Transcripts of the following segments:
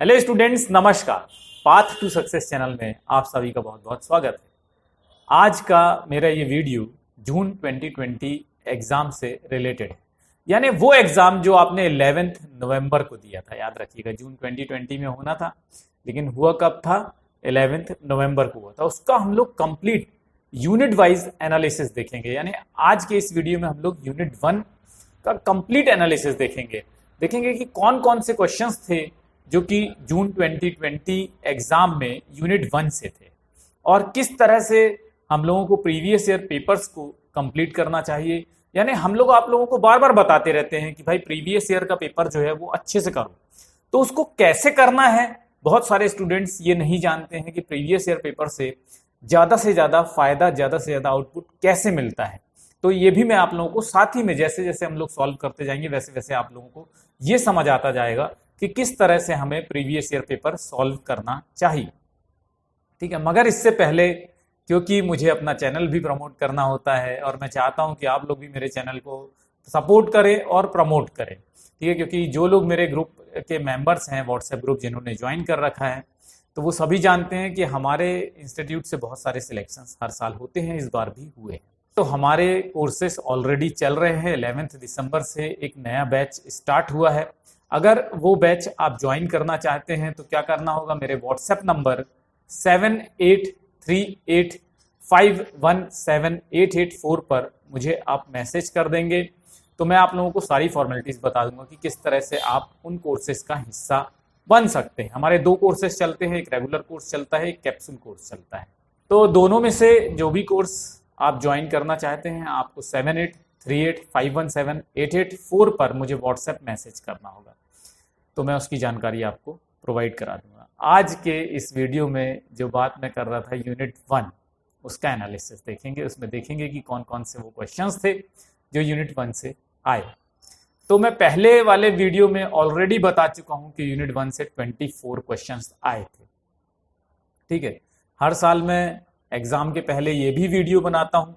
Hello students, नमस्कार। Path to success channel में आप सभी का बहुत बहुत स्वागत है। आज का मेरा ये वीडियो जून 2020 एग्जाम से रिलेटेड है, यानी वो एग्जाम जो आपने 11 नवंबर को दिया था। याद रखिएगा, जून 2020 में होना था, लेकिन हुआ कब था? 11 नवंबर को हुआ था। उसका हम लोग कंप्लीट यूनिट वाइज एनालिसिस देखेंगे। यानी आज के इस वीडियो में हम लोग यूनिट 1 का कंप्लीट एनालिसिस देखेंगे कि कौन कौन से क्वेश्चंस थे जो कि जून 2020 एग्जाम में यूनिट 1 से थे, और किस तरह से हम लोगों को प्रीवियस ईयर पेपर्स को कंप्लीट करना चाहिए। यानी हम लोग आप लोगों को बार बार बताते रहते हैं कि भाई प्रीवियस ईयर का पेपर जो है वो अच्छे से करो, तो उसको कैसे करना है। बहुत सारे स्टूडेंट्स ये नहीं जानते हैं कि प्रीवियस ईयर पेपर से ज्यादा फायदा, ज्यादा से ज्यादा आउटपुट कैसे मिलता है। तो ये भी मैं आप लोगों को साथ ही में जैसे जैसे हम लोग सॉल्व करते जाएंगे वैसे वैसे आप लोगों को ये समझ आता जाएगा कि किस तरह से हमें प्रीवियस ईयर पेपर सॉल्व करना चाहिए। ठीक है, मगर इससे पहले, क्योंकि मुझे अपना चैनल भी प्रमोट करना होता है और मैं चाहता हूं कि आप लोग भी मेरे चैनल को सपोर्ट करें और प्रमोट करें। ठीक है, क्योंकि जो लोग मेरे ग्रुप के मेंबर्स हैं, व्हाट्सएप ग्रुप जिन्होंने ज्वाइन कर रखा है, तो वो सभी जानते हैं कि हमारे इंस्टीट्यूट से बहुत सारे सिलेक्शंस हर साल होते हैं, इस बार भी हुए। तो हमारे कोर्सेस ऑलरेडी चल रहे हैं। 11 दिसंबर से एक नया बैच स्टार्ट हुआ है। अगर वो बैच आप ज्वाइन करना चाहते हैं तो क्या करना होगा, मेरे व्हाट्सएप नंबर 7838517884 पर मुझे आप मैसेज कर देंगे, तो मैं आप लोगों को सारी फॉर्मेलिटीज बता दूंगा कि किस तरह से आप उन कोर्सेज का हिस्सा बन सकते हैं। हमारे 2 कोर्सेज चलते हैं, एक रेगुलर कोर्स चलता है, एक कैप्सूल कोर्स चलता है। तो दोनों में से जो भी कोर्स आप ज्वाइन करना चाहते हैं, आपको 7838517884 पर मुझे व्हाट्सएप मैसेज करना होगा, तो मैं उसकी जानकारी आपको प्रोवाइड करा दूंगा। आज के इस वीडियो में जो बात मैं कर रहा था यूनिट 1, उसका एनालिसिस देखेंगे। उसमें देखेंगे कि कौन कौन से वो क्वेश्चंस थे जो यूनिट 1 से आए। तो मैं पहले वाले वीडियो में ऑलरेडी बता चुका हूं कि यूनिट 1 से 24 क्वेश्चंस आए थे। ठीक है, हर साल मैं एग्जाम के पहले ये भी वीडियो बनाता हूं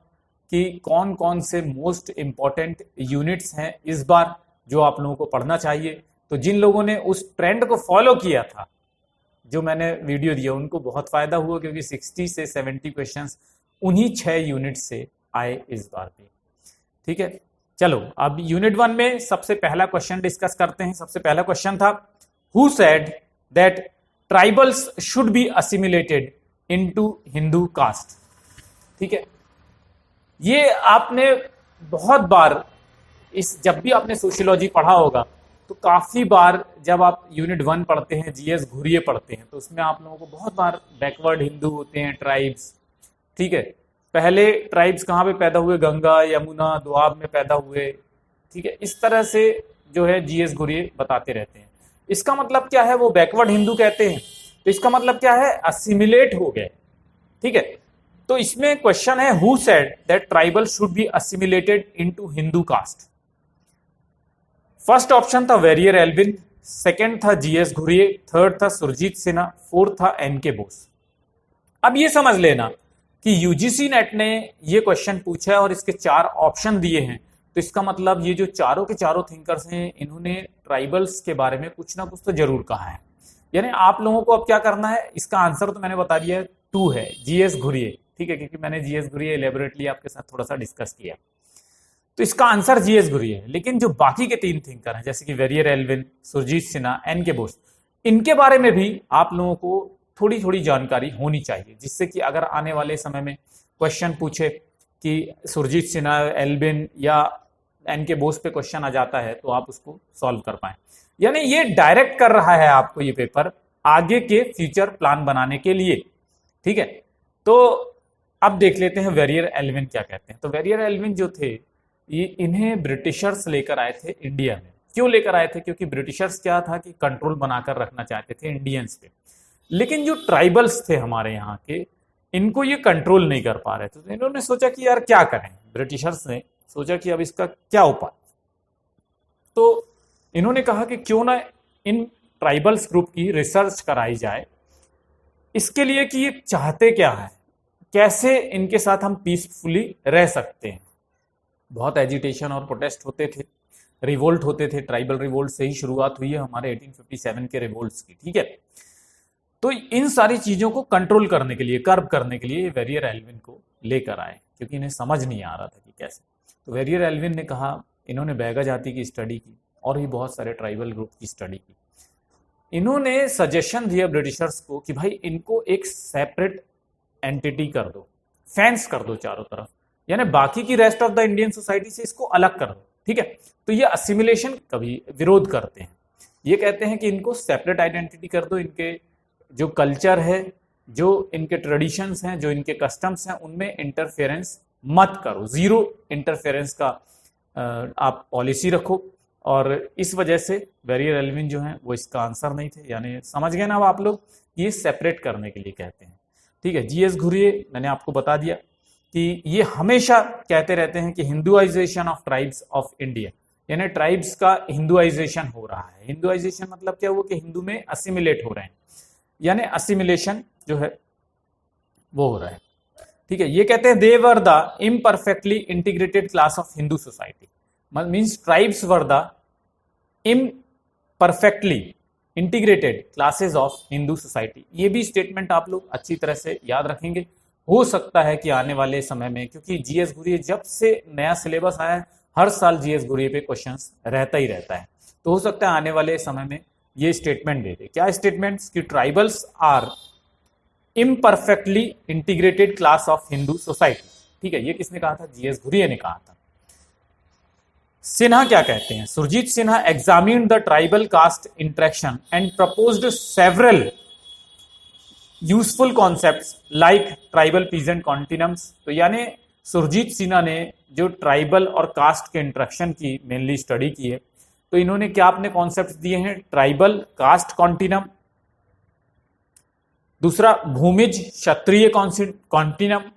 कि कौन कौन से मोस्ट इंपॉर्टेंट यूनिट्स हैं इस बार जो आप लोगों को पढ़ना चाहिए। तो जिन लोगों ने उस ट्रेंड को फॉलो किया था, जो मैंने वीडियो दिया, उनको बहुत फायदा हुआ, क्योंकि 60 से 70 क्वेश्चंस उन्हीं 6 यूनिट से आए इस बार भी। ठीक है, चलो अब यूनिट 1 में सबसे पहला क्वेश्चन डिस्कस करते हैं। सबसे पहला क्वेश्चन था, who said that tribals should be assimilated into Hindu caste. ठीक है, ये आपने बहुत बार जब भी आपने सोशियोलॉजी पढ़ा होगा तो काफी बार जब आप यूनिट 1 पढ़ते हैं, जीएस घुरिये पढ़ते हैं, तो उसमें आप लोगों को बहुत बार बैकवर्ड हिंदू होते हैं, ट्राइब्स। ठीक है, पहले ट्राइब्स कहाँ पे पैदा हुए? गंगा, यमुना, दोआब में पैदा हुए। ठीक है, इस तरह से जो है जीएस घुरिये बताते रहते हैं। इसका मतलब क्या है? वो बैकवर्ड हिंदू कहते हैं, तो इसका मतलब क्या है? असिमिलेट हो गए। ठीक है, तो इसमें क्वेश्चन है, who said that tribal should be assimilated into Hindu caste. First option था वेरियर एल्विन, सेकंड था जीएस घुरिये, थर्ड था सुरजीत सिन्हा, फोर्थ था एनके बोस। अब ये समझ लेना कि यूजीसी नेट ने ये क्वेश्चन पूछा है और इसके 4 ऑप्शन दिए हैं, तो इसका मतलब ये जो चारों के चारों थिंकर्स हैं, इन्होंने ट्राइबल्स के बारे में कुछ ना कुछ तो जरूर कहा है। यानी आप लोगों को अब क्या करना है, इसका आंसर तो मैंने बता दिया है, 2 है, जीएस घुरिये। ठीक है, क्योंकि मैंने जीएस घुरिये एलेबोरेटली आपके साथ थोड़ा सा डिस्कस किया, तो इसका आंसर जीएस घुरिये है। लेकिन जो बाकी के 3 थिंकर हैं, जैसे कि Verrier Elwin, Surajit Sinha, NK Bose, इनके बारे में भी आप लोगों को थोड़ी थोड़ी जानकारी होनी चाहिए, जिससे कि अगर आने वाले समय में क्वेश्चन पूछे कि सुरजीत सिन्हा, एल्विन या एनके बोस पे क्वेश्चन आ जाता है, तो आप उसको सॉल्व कर पाए। यानी ये डायरेक्ट कर रहा है आपको ये पेपर आगे के फ्यूचर प्लान बनाने के लिए। ठीक है, तो अब देख लेते हैं वेरियर एल्विन क्या कहते हैं। तो वेरियर एल्विन जो थे, ये इन्हें ब्रिटिशर्स लेकर आए थे इंडिया में। क्यों लेकर आए थे? क्योंकि ब्रिटिशर्स क्या था कि कंट्रोल बनाकर रखना चाहते थे इंडियंस पे, लेकिन जो ट्राइबल्स थे हमारे यहाँ के, इनको ये कंट्रोल नहीं कर पा रहे थे। तो इन्होंने सोचा कि यार क्या करें, ब्रिटिशर्स ने सोचा कि अब इसका क्या उपाय। तो इन्होंने कहा कि क्यों ना इन ट्राइबल्स ग्रुप की रिसर्च कराई जाए, इसके लिए कि ये चाहते क्या है, कैसे इनके साथ हम पीसफुली रह सकते हैं। बहुत एजिटेशन और प्रोटेस्ट होते थे, रिवोल्ट होते थे, ट्राइबल रिवोल्ट से ही शुरुआत हुई है हमारे 1857 के रिवोल्ट्स की, ठीक है। तो इन सारी चीजों को कंट्रोल करने के लिए, कर्ब करने के लिए वेरियर एल्विन को लेकर आए, क्योंकि इन्हें समझ नहीं आ रहा था कि कैसे। तो वेरियर एल्विन ने कहा, इन्होंने बैगा जाति की स्टडी की और भी बहुत सारे ट्राइबल ग्रुप की स्टडी की। इन्होंने सजेशन दिया ब्रिटिशर्स को कि भाई इनको एक सेपरेट एंटिटी कर दो, फेंस कर दो चारों तरफ, यानी बाकी की rest of the Indian society से इसको अलग कर दो, ठीक है। तो ये असिमिलेशन कभी विरोध करते हैं, ये कहते हैं कि इनको सेपरेट आइडेंटिटी कर दो, इनके जो कल्चर है, जो इनके ट्रेडिशंस हैं, जो इनके कस्टम्स हैं, उनमें इंटरफेरेंस मत करो, जीरो इंटरफेरेंस का आप पॉलिसी रखो। और इस वजह से वेरियर एल्विन जो हैं वो इसका आंसर नहीं थे, यानी समझ गए ना अब आप लोग, ये सेपरेट करने के लिए कहते हैं, ठीक है। जीएस घुरिये मैंने आपको बता दिया कि ये हमेशा कहते रहते हैं कि हिंदुआइजेशन ऑफ ट्राइब्स ऑफ इंडिया, यानी ट्राइब्स का हिंदुआइजेशन हो रहा है। हिंदुआइजेशन मतलब क्या हुआ कि हिंदू में असिमिलेट हो रहे हैं, यानी असिमिलेशन जो है वो हो रहा है, ठीक है। ये कहते हैं they were the imperfectly integrated class of Hindu society, means tribes were the imperfectly integrated classes of Hindu society. ये भी स्टेटमेंट आप लोग अच्छी तरह से याद रखेंगे। हो सकता है कि आने वाले समय में, क्योंकि जीएस घुरिये जब से नया सिलेबस आया है, हर साल जीएस घुरिये पे क्वेश्चंस रहता ही रहता है, तो हो सकता है आने वाले समय में ये स्टेटमेंट दे दे। क्या स्टेटमेंट्स? कि tribals are imperfectly integrated class of Hindu society, ठीक है। ये किसने कहा था? जीएस घुरिये ने कहा था। सिन्हा क्या कहते हैं? Surajit Sinha examined the tribal caste interaction and proposed several useful concepts like tribal peasant continuums. तो यानी सुरजीत सिन्हा ने जो ट्राइबल और कास्ट के इंटरेक्शन की मेनली स्टडी की है, तो इन्होंने क्या अपने कॉन्सेप्ट्स दिए हैं? ट्राइबल कास्ट कॉन्टिनम, दूसरा Bhumij Kshatriya continuum,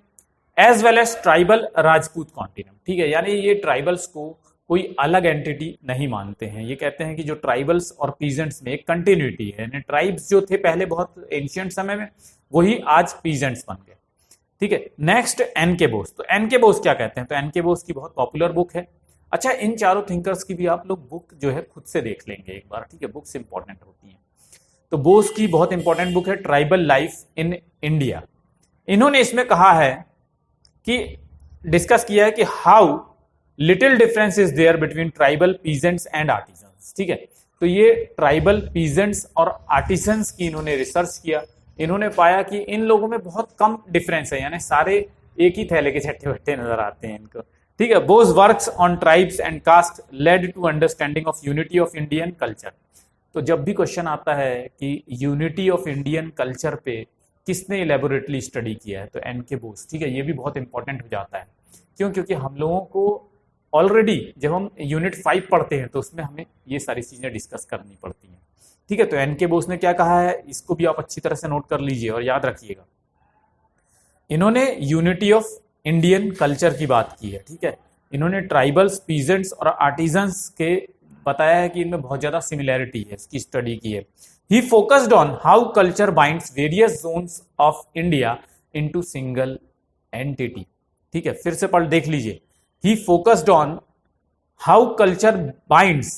as well as tribal Rajput continuum, ठीक है। यानी ये ट्राइबल्स को कोई अलग एंटिटी नहीं मानते हैं। ये कहते हैं कि जो ट्राइबल्स और पीजेंट्स में एक कंटिन्यूटी है, यानी ट्राइब्स जो थे पहले बहुत एंशिएंट समय में, वही आज पीजेंट्स बन गए, ठीक है। Next NK. बोस। तो एन.के. बोस क्या कहते हैं? तो एन.के. बोस की बहुत पॉपुलर बुक है। अच्छा, इन चारों थिंकर्स की भी आप लोग बुक जो है खुद से देख लेंगे एक बार, ठीक है। बुक्स इंपॉर्टेंट होती हैं। तो बोस की बहुत इंपॉर्टेंट बुक है ट्राइबल लाइफ इन इंडिया। इन्होंने इसमें कहा है कि डिस्कस किया है कि how little difference is there between tribal peasants and artisans, ठीक है। तो ये ट्राइबल पीजेंट्स और आर्टिजन्स की इन्होंने रिसर्च किया। इन्होंने पाया कि इन लोगों में बहुत कम डिफरेंस है, यानी सारे एक ही थैले के छट्टे वट्टे नजर आते हैं इनको, ठीक है। Bose works on tribes and caste led to understanding of unity of Indian culture. तो जब भी क्वेश्चन आता है कि यूनिटी ऑफ इंडियन कल्चर पे किसने इलेबोरेटली स्टडी किया है, तो एन.के. बोस, ठीक है। ये भी बहुत इंपॉर्टेंट हो जाता है। क्यों? क्योंकि हम लोगों को ऑलरेडी जब हम यूनिट 5 पढ़ते हैं तो उसमें हमें ये सारी चीजें डिस्कस करनी पड़ती हैं, ठीक है। तो एन.के. बोस ने क्या कहा है, इसको भी आप अच्छी तरह से नोट कर लीजिए और याद रखिएगा। इन्होंने यूनिटी ऑफ इंडियन कल्चर की बात की है, ठीक है। इन्होंने ट्राइबल्स, पीजेंट्स और आर्टिजन्स के बताया है कि इनमें बहुत ज्यादा सिमिलैरिटी है, इसकी स्टडी की है। He focused on how culture binds various zones of India into single entity, ठीक है। फिर से पढ़ देख लीजिए। He focused on how culture binds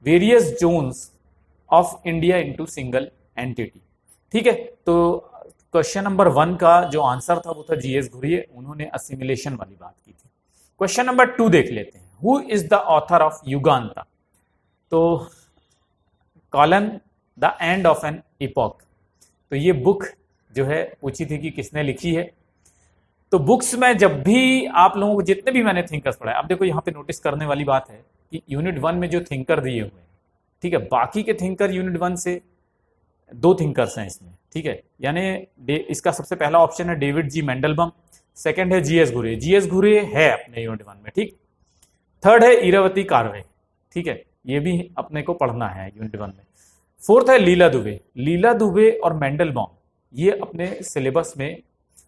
various zones of India into single entity, ठीक है। तो क्वेश्चन नंबर 1 का जो आंसर था वो था जीएस घुरिये, उन्होंने असिमिलेशन वाली बात की थी। क्वेश्चन नंबर 2 देख लेते हैं। Who is the author of Yuganta? तो colon the end of an epoch. तो ये बुक जो है पूछी थी कि किसने लिखी है। तो बुक्स में जब भी आप लोगों को जितने भी मैंने थिंकर्स पढ़ाए, अब देखो यहाँ पे नोटिस करने वाली बात है कि यूनिट 1 में जो थिंकर दिए हुए हैं, ठीक है, बाकी के थिंकर यूनिट 1 से 2 थिंकर्स हैं इसमें, ठीक है। यानी इसका सबसे पहला ऑप्शन है डेविड जी मेंडलबम, सेकंड है जीएस घुरिये। जीएस घुरिये है अपने यूनिट 1 में, ठीक। थर्ड है इरावती कार्वे, ठीक है, ये भी अपने को पढ़ना है यूनिट 1 में। फोर्थ है लीला दुबे। लीला दुबे और मेंडलबॉम ये अपने सिलेबस में,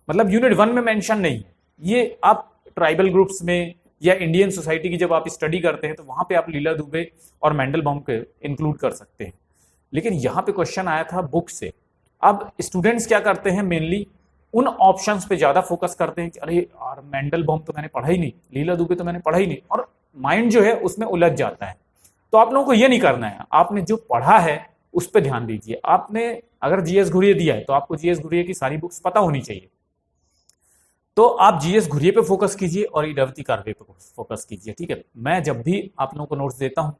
मतलब यूनिट 1 में मेंशन नहीं है। ये आप ट्राइबल ग्रुप्स में या इंडियन सोसाइटी की जब आप स्टडी करते हैं तो वहां पे आप लीला दुबे और मेंडलबॉम को इंक्लूड कर सकते हैं। लेकिन यहाँ पे क्वेश्चन आया था बुक से। अब स्टूडेंट्स क्या करते हैं, मेनली उन ऑप्शंस पे ज्यादा फोकस करते हैं कि अरे यार मेंडलबॉम तो मैंने पढ़ा ही नहीं, लीला दुबे तो मैंने पढ़ा ही नहीं, और माइंड जो है उसमें उलझ जाता है। तो आप लोगों को ये नहीं करना है, आपने जो पढ़ा है उस पर ध्यान दीजिए। आपने अगर जीएस घुरिये दिया है तो आपको जीएस घुरिये की सारी बुक्स पता होनी चाहिए, तो आप जीएस घुरिये पे फोकस कीजिए और इरावती कार्वे पे फोकस कीजिए। ठीक है, मैं जब भी आप लोगों को नोट्स देता हूं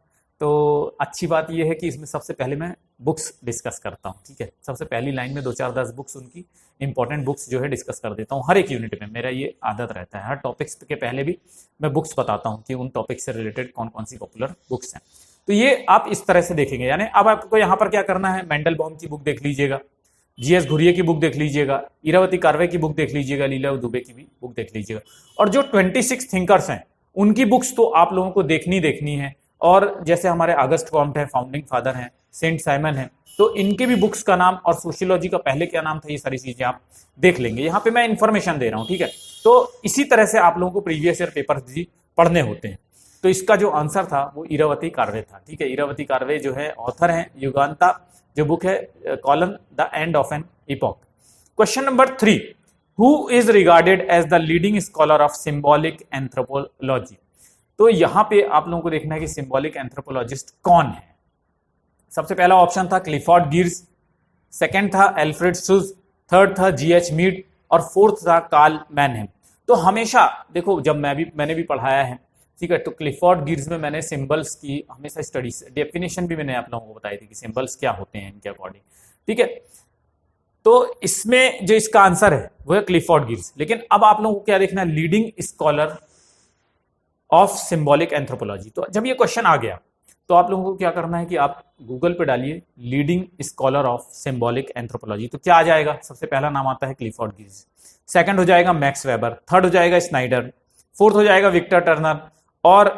तो अच्छी बात यह है कि इसमें सबसे पहले मैं बुक्स डिस्कस करता हूं। ठीक है, सबसे पहली लाइन में 2-4-10 बुक्स, उनकी इंपॉर्टेंट बुक्स जो है डिस्कस कर देता हूं हर एक यूनिट में। मेरा ये आदत रहता है, हर टॉपिक्स के पहले भी मैं बुक्स बताता हूं कि उन टॉपिक से रिलेटेड कौन कौन सी पॉपुलर बुक्स हैं। तो ये आप इस तरह से देखेंगे। यानी अब आपको यहाँ पर क्या करना है, मेंडलबॉम की बुक देख लीजिएगा, जीएस घुरिये की बुक देख लीजिएगा, इरावती कार्वे की बुक देख लीजिएगा, लीला दुबे की भी बुक देख लीजिएगा, और जो 26 थिंकर्स हैं उनकी बुक्स तो आप लोगों को देखनी है। और जैसे हमारे अगस्ट कॉम्ट है, फाउंडिंग फादर हैं, सेंट साइमन है, तो इनके भी बुक्स का नाम और सोशियोलॉजी का पहले क्या नाम था, ये सारी चीजें आप देख लेंगे। यहाँ पे मैं इंफॉर्मेशन दे रहा हूँ। ठीक है, तो इसी तरह से आप लोगों को प्रीवियस ईयर पेपर भी पढ़ने होते हैं। तो इसका जो आंसर था वो इरावती कार्वे था। ठीक है, इरावती कार्वे जो है ऑथर है युगांता, जो बुक है colon the end of an epoch. Question number 3, who is regarded as the leading scholar of symbolic anthropology. तो यहां पे आप लोगों को देखना है कि सिंबॉलिक एंथ्रोपोलॉजिस्ट कौन है। सबसे पहला ऑप्शन था क्लिफोर्ड गिर्स, सेकंड था एल्फ्रेड सुज, थर्ड था जीएच मीड, और फोर्थ था कार्ल मैनहेम। तो हमेशा देखो, जब मैंने भी पढ़ाया है, ठीक है, तो क्लिफोर्ड गिर्स में मैंने सिंबल्स की हमेशा स्टडीज, डेफिनेशन भी मैंने आप लोगों को बताई थी कि सिंबल्स क्या होते हैं इनके अकॉर्डिंग। ठीक है, तो इसमें जो इसका आंसर है वो है क्लिफोर्ड गिर्स। लेकिन अब आप लोगों को क्या देखना है, leading scholar of symbolic anthropology. तो जब ये क्वेश्चन आ गया तो आप लोगों को क्या करना है कि आप गूगल पे डालिए leading scholar of symbolic anthropology, तो क्या आ जाएगा, सबसे पहला नाम आता है क्लिफोर्ड गिर्स, सेकंड हो जाएगा मैक्स वेबर, थर्ड हो जाएगा स्नाइडर, फोर्थ हो जाएगा विक्टर टर्नर, और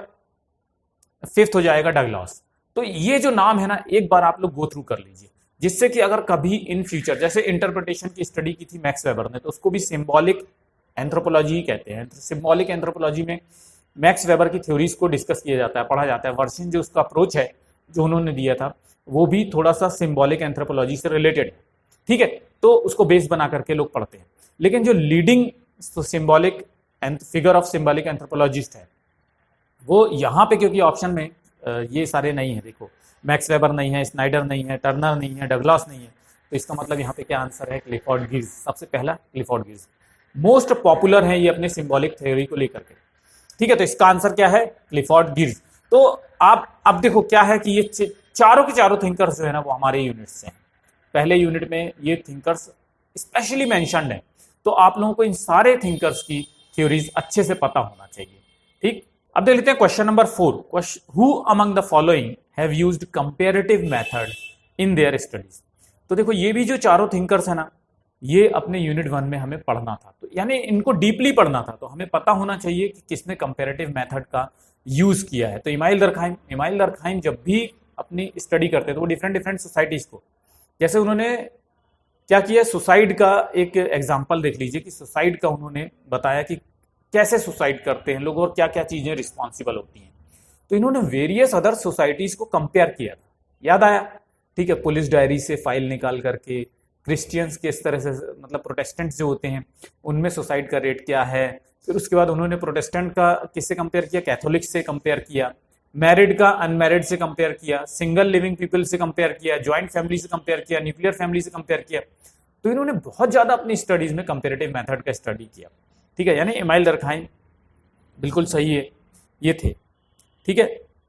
फिफ्थ हो जाएगा डगलॉस। तो ये जो नाम है ना, एक बार आप लोग गो थ्रू कर लीजिए, जिससे कि अगर कभी इन फ्यूचर, जैसे इंटरप्रिटेशन की स्टडी की थी मैक्स वेबर ने, तो उसको भी सिंबॉलिक एंथ्रोपोलॉजी ही कहते हैं। सिंबॉलिक एंथ्रोपोलॉजी में मैक्स वेबर की थ्योरीज को डिस्कस किया जाता है, पढ़ा जाता है। वर्षिन जो उसका अप्रोच है जो उन्होंने दिया था, वो भी थोड़ा सा सिंबॉलिक एंथ्रोपोलॉजी से रिलेटेड है। ठीक है, तो उसको बेस बना करके लोग पढ़ते हैं। लेकिन जो leading symbolic figure of symbolic anthropologist है, वो यहाँ पे क्योंकि ऑप्शन में ये सारे नहीं है, देखो मैक्स वेबर नहीं है, स्नाइडर नहीं है, टर्नर नहीं है, डगलॉस नहीं है, तो इसका मतलब यहाँ पे क्या आंसर है, क्लिफोर्ड गिर्स। सबसे पहला क्लिफोर्ड गिर्स मोस्ट पॉपुलर है ये अपने सिंबॉलिक थ्योरी को लेकर के। ठीक है, तो इसका आंसर क्या है, क्लिफोर्ड गिर्स। तो आप अब देखो क्या है कि ये चारों के चारों थिंकर्स जो है ना, वो हमारे यूनिट से हैं। पहले यूनिट में ये थिंकर्स स्पेशली मेंशन्ड है, तो आप लोगों को इन सारे थिंकर्स की थ्योरीज अच्छे से पता होना चाहिए। ठीक, अब देख लेते हैं question number 4, who among the following have used comparative method in their studies. तो देखो ये भी जो चारों थिंकर्स है ना, ये अपने यूनिट 1 में हमें पढ़ना था, तो यानी इनको डीपली पढ़ना था, तो हमें पता होना चाहिए कि किसने कंपैरेटिव मेथड का यूज किया है। तो इमाइल दरखाइम जब भी अपनी स्टडी करते हैं तो वो डिफरेंट सोसाइटीज को, जैसे उन्होंने क्या किया, सुसाइड का एक एग्जाम्पल देख लीजिए कि सुसाइड का उन्होंने बताया कि कैसे सुसाइड करते हैं लोग और क्या क्या चीजें रिस्पॉन्सिबल होती हैं। तो इन्होंने वेरियस अदर सोसाइटीज को कंपेयर किया था, याद आया। ठीक है, पुलिस डायरी से फाइल निकाल करके क्रिश्चियंस के इस तरह से, मतलब प्रोटेस्टेंट्स जो होते हैं उनमें सुसाइड का रेट क्या है। फिर उसके बाद उन्होंने प्रोटेस्टेंट का किससे कंपेयर किया, कैथोलिक से कंपेयर किया, मैरिड का अनमैरिड से कंपेयर किया, सिंगल लिविंग पीपल से कंपेयर किया, ज्वाइंट फैमिली से कंपेयर किया, न्यूक्लियर फैमिली से कंपेयर किया। तो इन्होंने बहुत ज्यादा अपनी स्टडीज में कंपेरेटिव मेथड का स्टडी किया। ठीक है, यानी इमाइल दरखाइम बिल्कुल सही है, ये थे। ठीक है,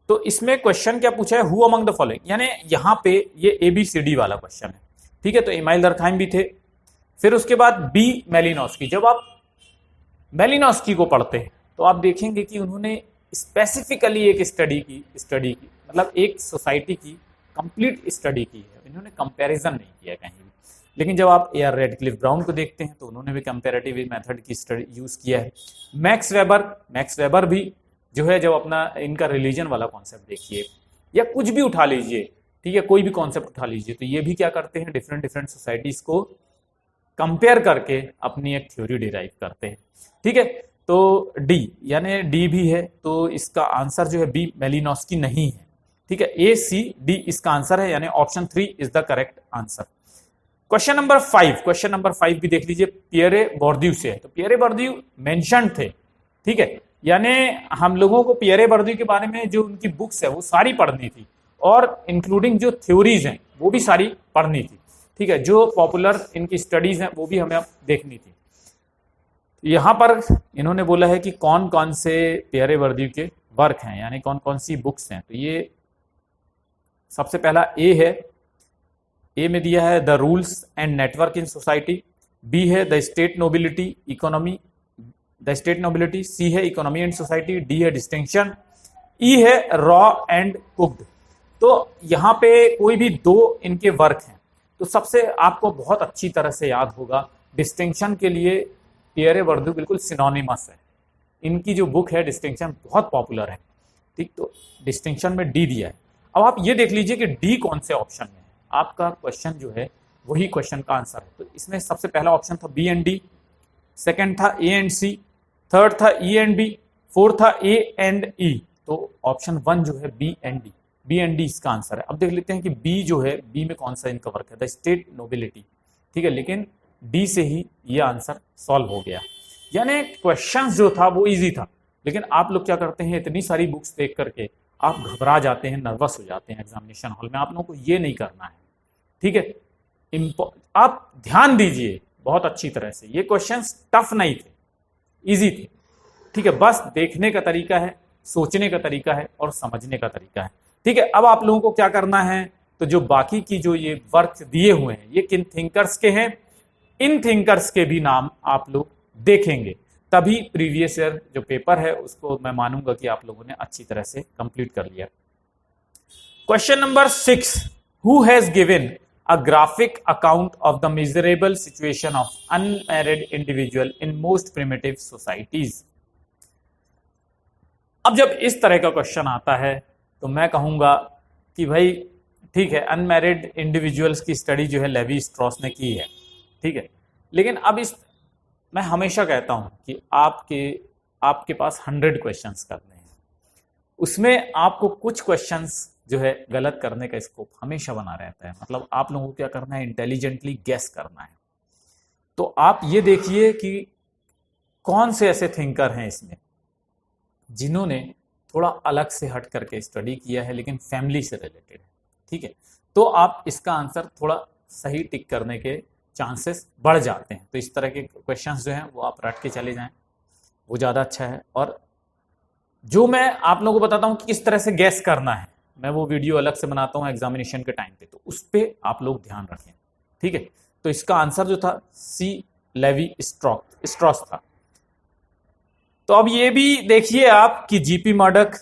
तो इसमें क्वेश्चन क्या पूछा है, हु अमंग द फॉलोइंग, यानी यहाँ पे ये ABCD वाला क्वेश्चन है। ठीक है, तो इमाइल दरखाइम भी थे। फिर उसके बाद बी मेलिनोस्की। जब आप मेलिनोस्की को पढ़ते हैं तो आप देखेंगे कि उन्होंने स्पेसिफिकली एक स्टडी की, मतलब एक सोसाइटी की कंप्लीट स्टडी की है, इन्होंने कंपैरिजन नहीं किया कहीं भी। लेकिन जब आप A.R. रेडक्लिफ ब्राउन को देखते हैं तो उन्होंने भी कंपैरेटिव मेथड की स्टडी यूज किया है। मैक्स वेबर भी जो है, जब अपना इनका रिलीजन वाला कॉन्सेप्ट देखिए या कुछ भी उठा लीजिए, ठीक है, कोई भी कॉन्सेप्ट उठा लीजिए, तो ये भी क्या करते हैं, डिफरेंट सोसाइटीज को कंपेयर करके अपनी एक थ्योरी डिराइव करते हैं। ठीक है, तो डी, यानी डी भी है, तो इसका आंसर जो है बी मेलिनोस्की नहीं है। ठीक है, ACD इसका आंसर है, यानी option 3 is the correct answer. Question number 5 भी देख लीजिए, पियरे बोर्दियू से है। तो पियरे बोर्दियू मेंशन थे, ठीक है, यानी हम लोगों को पियरे बर्दुई के बारे में जो उनकी बुक्स है वो सारी पढ़नी थी, और इंक्लूडिंग जो थ्योरीज हैं वो भी सारी पढ़नी थी। ठीक है, जो पॉपुलर इनकी स्टडीज हैं वो भी हमें अब देखनी थी। यहाँ पर इन्होंने बोला है कि कौन कौन से पियरे बर्दुई के वर्क हैं, यानी कौन कौन सी बुक्स हैं। तो ये सबसे पहला ए है, ए में दिया है the rules and network in society, B है the state nobility economy, the state nobility, C है इकोनॉमी एंड सोसाइटी, डी है डिस्टिंक्शन, ई है रॉ एंड कुक्ड। तो यहाँ पे कोई भी दो इनके वर्क हैं, तो सबसे आपको बहुत अच्छी तरह से याद होगा, डिस्टिंक्शन के लिए पियरे बर्दुई बिल्कुल सिनोनिमस है। इनकी जो बुक है डिस्टिंक्शन बहुत पॉपुलर है। ठीक, तो डिस्टिंक्शन में डी दिया है। अब आप ये देख लीजिए कि डी कौन से ऑप्शन में है, आपका क्वेश्चन जो है वही क्वेश्चन का आंसर है। तो इसमें सबसे पहला ऑप्शन था बी एंड डी, सेकंड था ए एंड सी, थर्ड था ई एंड बी, फोर्थ था ए एंड ई। तो ऑप्शन 1 जो है B and D, B and D इसका आंसर है। अब देख लेते हैं कि बी जो है, बी में कौन सा इनका वर्क है, द स्टेट नोबिलिटी। ठीक है, लेकिन डी से ही ये आंसर सॉल्व हो गया। यानी क्वेश्चन जो था वो इजी था, लेकिन आप लोग क्या करते हैं, इतनी सारी बुक्स देख करके आप घबरा जाते हैं, नर्वस हो जाते हैं एग्जामिनेशन हॉल में। आप लोगों को ये नहीं करना है। ठीक है, आप ध्यान दीजिए बहुत अच्छी तरह से, ये क्वेश्चंस टफ नहीं थे, इजी थे। ठीक है, बस देखने का तरीका है, सोचने का तरीका है और समझने का तरीका है। ठीक है, अब आप लोगों को क्या करना है, तो जो बाकी की जो ये वर्क दिए हुए हैं ये किन थिंकर्स के हैं, इन थिंकर्स के भी नाम आप लोग देखेंगे, तभी प्रीवियस ईयर जो पेपर है उसको मैं मानूंगा कि आप लोगों ने अच्छी तरह से कंप्लीट कर लिया। Question number 6, who has given a graphic account of the miserable situation of unmarried individual in most primitive societies। अब जब इस तरह का क्वेश्चन आता है तो मैं कहूंगा कि भाई ठीक है, अनमैरिड इंडिविजुअल्स की स्टडी जो है लेवी स्ट्रॉस ने की है। ठीक है, लेकिन अब मैं हमेशा कहता हूं कि आपके पास 100 क्वेश्चंस करने हैं, उसमें आपको कुछ क्वेश्चंस जो है गलत करने का स्कोप हमेशा बना रहता है। मतलब आप लोगों को क्या करना है, इंटेलिजेंटली गेस करना है। तो आप ये देखिए कि कौन से ऐसे थिंकर हैं इसमें जिन्होंने थोड़ा अलग से हट करके स्टडी किया है, लेकिन फैमिली से रिलेटेड है। ठीक है, तो आप इसका आंसर थोड़ा सही टिक करने के चांसेस बढ़ जाते हैं। तो इस तरह के क्वेश्चंस जो हैं वो आप रट के चले जाएं, वो ज़्यादा अच्छा है। और जो मैं आप लोगों को बताता हूँ कि किस तरह से गैस करना है, मैं वो वीडियो अलग से बनाता हूँ एग्जामिनेशन के टाइम पे, तो उस पर आप लोग ध्यान रखें। ठीक है, तो इसका आंसर जो था सी लेवी स्ट्रॉस था। तो अब ये भी देखिए आप कि GP Murdock,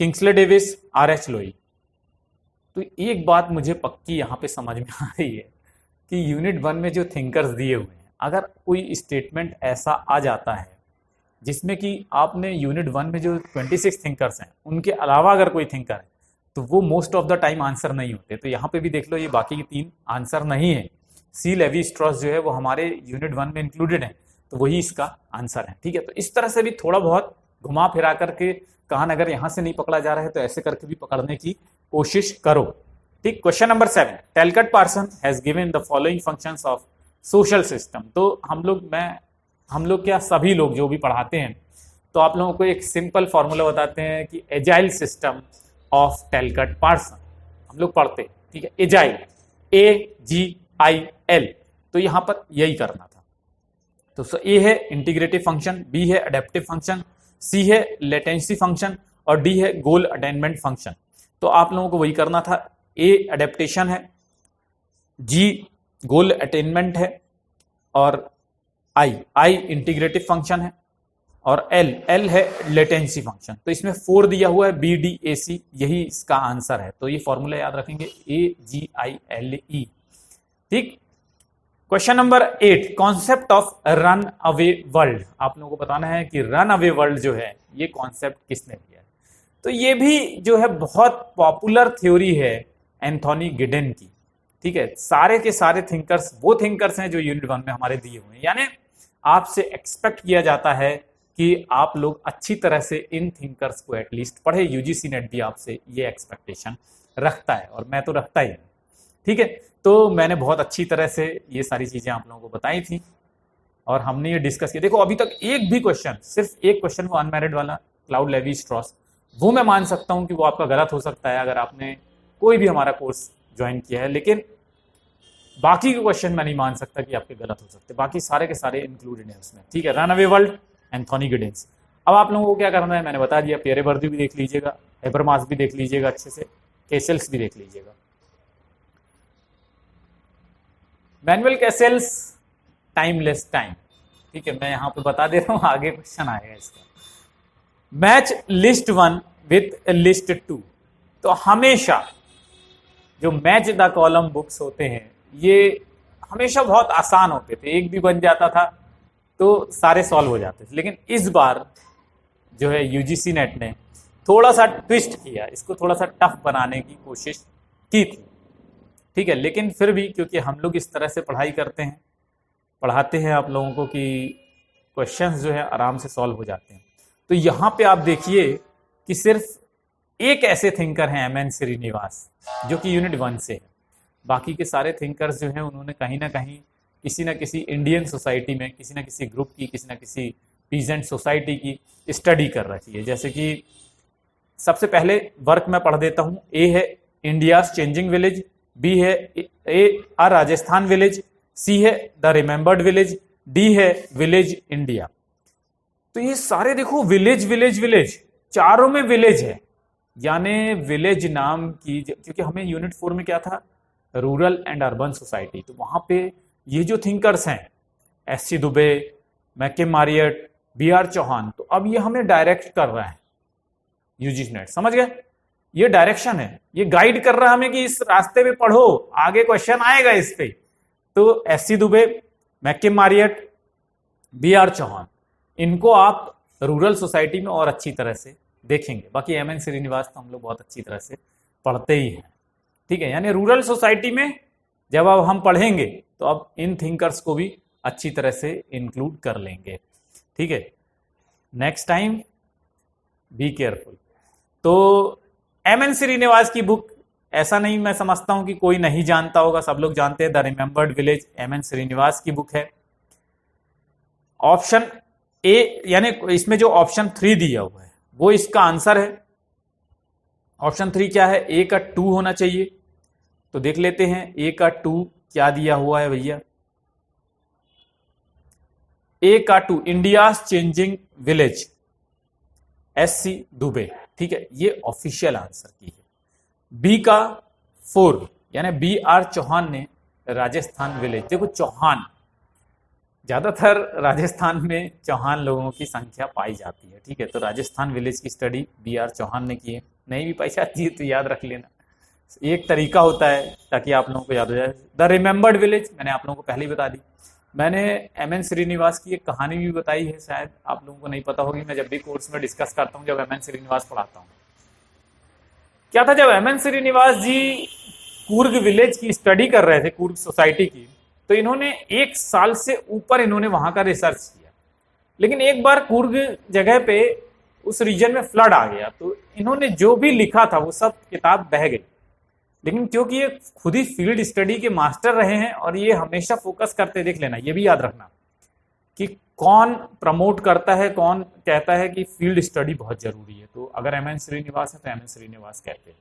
Kingsley Davis, R H. Lowie. तो एक बात मुझे पक्की यहाँ पे समझ में आ रही है कि यूनिट 1 में जो थिंकर्स दिए हुए हैं, अगर कोई स्टेटमेंट ऐसा आ जाता है जिसमें कि आपने यूनिट 1 में जो 26 थिंकर्स हैं उनके अलावा अगर कोई थिंकर है, तो वो most of the time answer नहीं होते। तो यहाँ पे भी देख लो, ये बाकी की 3 आंसर नहीं है। सी लेवी स्ट्रॉस जो है वो हमारे यूनिट 1 में इंक्लूडेड है, तो वही इसका आंसर है। ठीक है, तो इस तरह से भी थोड़ा बहुत घुमा फिरा करके कान अगर यहाँ से नहीं पकड़ा जा रहा है तो ऐसे करके भी पकड़ने की कोशिश करो। ठीक, question number 7, Talcott Parson has given the following functions of social system. तो हम लोग क्या सभी लोग जो भी पढ़ाते हैं, तो आप लोगों को एक सिंपल फॉर्मूला बताते हैं कि AGIL system of Talcott Parson हम लोग पढ़ते हैं। ठीक है, एजाइल, AGIL, तो यहां पर यही करना था। तो ए है इंटीग्रेटिव फंक्शन, बी है अडेप्टिव फंक्शन, सी है लेटेंसी फंक्शन और डी है गोल अटेनमेंट फंक्शन। तो आप लोगों को वही करना था। ए अडेप्टेशन है, जी गोल अटेनमेंट है और आई इंटीग्रेटिव फंक्शन है और एल है लेटेंसी फंक्शन। तो इसमें 4 दिया हुआ है, BDAC, यही इसका आंसर है। तो ये फॉर्मूला याद रखेंगे, AGILE। ठीक, question number 8, concept of run away world. आप लोगों को बताना है कि रन अवे वर्ल्ड जो है ये कॉन्सेप्ट किसने दिया है। तो ये भी जो है बहुत पॉपुलर थ्योरी है एंथोनी गिडेन की। ठीक है, सारे के सारे थिंकर्स वो थिंकर्स हैं जो यूनिट 1 में हमारे दिए हुए हैं। यानी आपसे एक्सपेक्ट किया जाता है कि आप लोग अच्छी तरह से इन थिंकर्स को एटलीस्ट पढ़े। यूजीसी नेट भी आपसे ये एक्सपेक्टेशन रखता है और मैं तो रखता ही हूँ। ठीक है, तो मैंने बहुत अच्छी तरह से ये सारी चीजें आप लोगों को बताई थी। और हमने ये डिस्कस किया। देखो अभी तक एक भी क्वेश्चन, सिर्फ एक क्वेश्चन वो अनमैरिड वाला क्लाउड लेवी स्ट्रॉस, वो मैं मान सकता हूं कि वो आपका गलत हो सकता है अगर आपने कोई भी हमारा कोर्स ज्वाइन किया है, लेकिन बाकी के क्वेश्चन मैं नहीं मान सकता कि आपके गलत हो सकते, बाकी सारे के सारे इंक्लूडेड हैं उसमें। ठीक है, run away world, Anthony Giddens. अब आप लोगों को क्या करना है मैंने बता दिया, पियरे बर्दी भी देख लीजिएगा, हेबरमास भी देख लीजिएगा अच्छे से, कैसेल्स भी देख लीजिएगा। मैनुअल कैसेल्स टाइमलेस टाइम, ठीक है, मैं यहां पे बता दे रहा हूं, आगे क्वेश्चन आएगा इसका। मैच लिस्ट 1 विथ लिस्ट 2, तो हमेशा जो मैच द कॉलम बुक्स होते हैं ये हमेशा बहुत आसान होते थे, एक भी बन जाता था तो सारे सॉल्व हो जाते थे। लेकिन इस बार जो है यूजीसी नेट ने थोड़ा सा ट्विस्ट किया, इसको थोड़ा सा टफ बनाने की कोशिश की थी। ठीक है, लेकिन फिर भी क्योंकि हम लोग इस तरह से पढ़ाई करते हैं, पढ़ाते हैं आप लोगों को कि क्वेश्चंस जो है आराम से सॉल्व हो जाते हैं। तो यहाँ पे आप देखिए कि सिर्फ एक ऐसे थिंकर हैं एमएन श्रीनिवास जो कि यूनिट 1 से है, बाकी के सारे थिंकर्स जो हैं उन्होंने कहीं ना कहीं किसी ना किसी इंडियन सोसाइटी में, किसी ना किसी ग्रुप की, किसी ना किसी पीजेंट सोसाइटी की स्टडी कर रखी है। जैसे कि सबसे पहले वर्क मैं पढ़ देता हूं, ए है इंडिया चेंजिंग विलेज, बी है ए राजस्थान विलेज, सी है द रिमेंबर्ड विलेज, डी है विलेज इंडिया। तो ये सारे देखो विलेज विलेज विलेज, चारों में विलेज है, यानी विलेज नाम की, क्योंकि हमें यूनिट 4 में क्या था, रूरल एंड अर्बन सोसाइटी, तो वहां पे ये जो थिंकर्स हैं एससी दुबे, मैके मारियट, बी.आर. चौहान, तो अब ये हमें डायरेक्ट कर रहा है यूजीसी नेट, समझ गए, ये डायरेक्शन है, ये गाइड कर रहा है हमें कि इस रास्ते पे पढ़ो, आगे क्वेश्चन आएगा इस पे। तो एससी दुबे, मैके मारियट, बी.आर. चौहान, इनको आप रूरल सोसाइटी में और अच्छी तरह से देखेंगे। बाकी एमएन श्रीनिवास तो हम लोग बहुत अच्छी तरह से पढ़ते ही हैं। ठीक है, यानी रूरल सोसाइटी में जब अब हम पढ़ेंगे तो अब इन थिंकर्स को भी अच्छी तरह से इंक्लूड कर लेंगे। ठीक है, नेक्स्ट टाइम बी केयरफुल। तो एमएन श्रीनिवास की बुक ऐसा नहीं मैं समझता हूं कि कोई नहीं जानता होगा, सब लोग जानते हैं, the remembered village M N Srinivas की बुक है। ऑप्शन ए, यानी इसमें जो ऑप्शन 3 दिया हुआ है वो इसका आंसर है। ऑप्शन 3 क्या है, ए का 2 होना चाहिए, तो देख लेते हैं ए का 2 क्या दिया हुआ है भैया। ए का 2 India changing village, SC Dubey, ठीक है, ये ऑफिशियल आंसर की है। बी का 4 यानी बी.आर. चौहान ने राजस्थान विलेज, देखो चौहान, ज्यादातर राजस्थान में चौहान लोगों की संख्या पाई जाती है। ठीक है, तो राजस्थान विलेज की स्टडी बी.आर. चौहान ने की है। नहीं भी पाई जाती है तो याद रख लेना, एक तरीका होता है ताकि आप लोगों को याद हो जाए। द रिमेंबर्ड विलेज मैंने आप लोगों को पहले ही बता दी। मैंने एमएन श्रीनिवास की एक कहानी भी बताई है, शायद आप लोगों को नहीं पता होगी, मैं जब भी कोर्स में डिस्कस करता हूँ, जब एमएन श्रीनिवास पढ़ाता हूँ। क्या था, जब एमएन श्रीनिवास जी कूर्ग विलेज की स्टडी कर रहे थे, कूर्ग सोसाइटी की, तो इन्होंने 1 साल से ऊपर इन्होंने वहां का रिसर्च किया। लेकिन एक बार कूर्ग जगह पे उस रीजन में फ्लड आ गया, तो इन्होंने जो भी लिखा था वो सब किताब बह गई। लेकिन क्योंकि ये खुद ही फील्ड स्टडी के मास्टर रहे हैं और ये हमेशा फोकस करते, देख लेना, ये भी याद रखना कि कौन प्रमोट करता है, कौन कहता है कि फील्ड स्टडी बहुत जरूरी है। तो अगर एमएन श्रीनिवास है तो एमएन श्रीनिवास कहते हैं।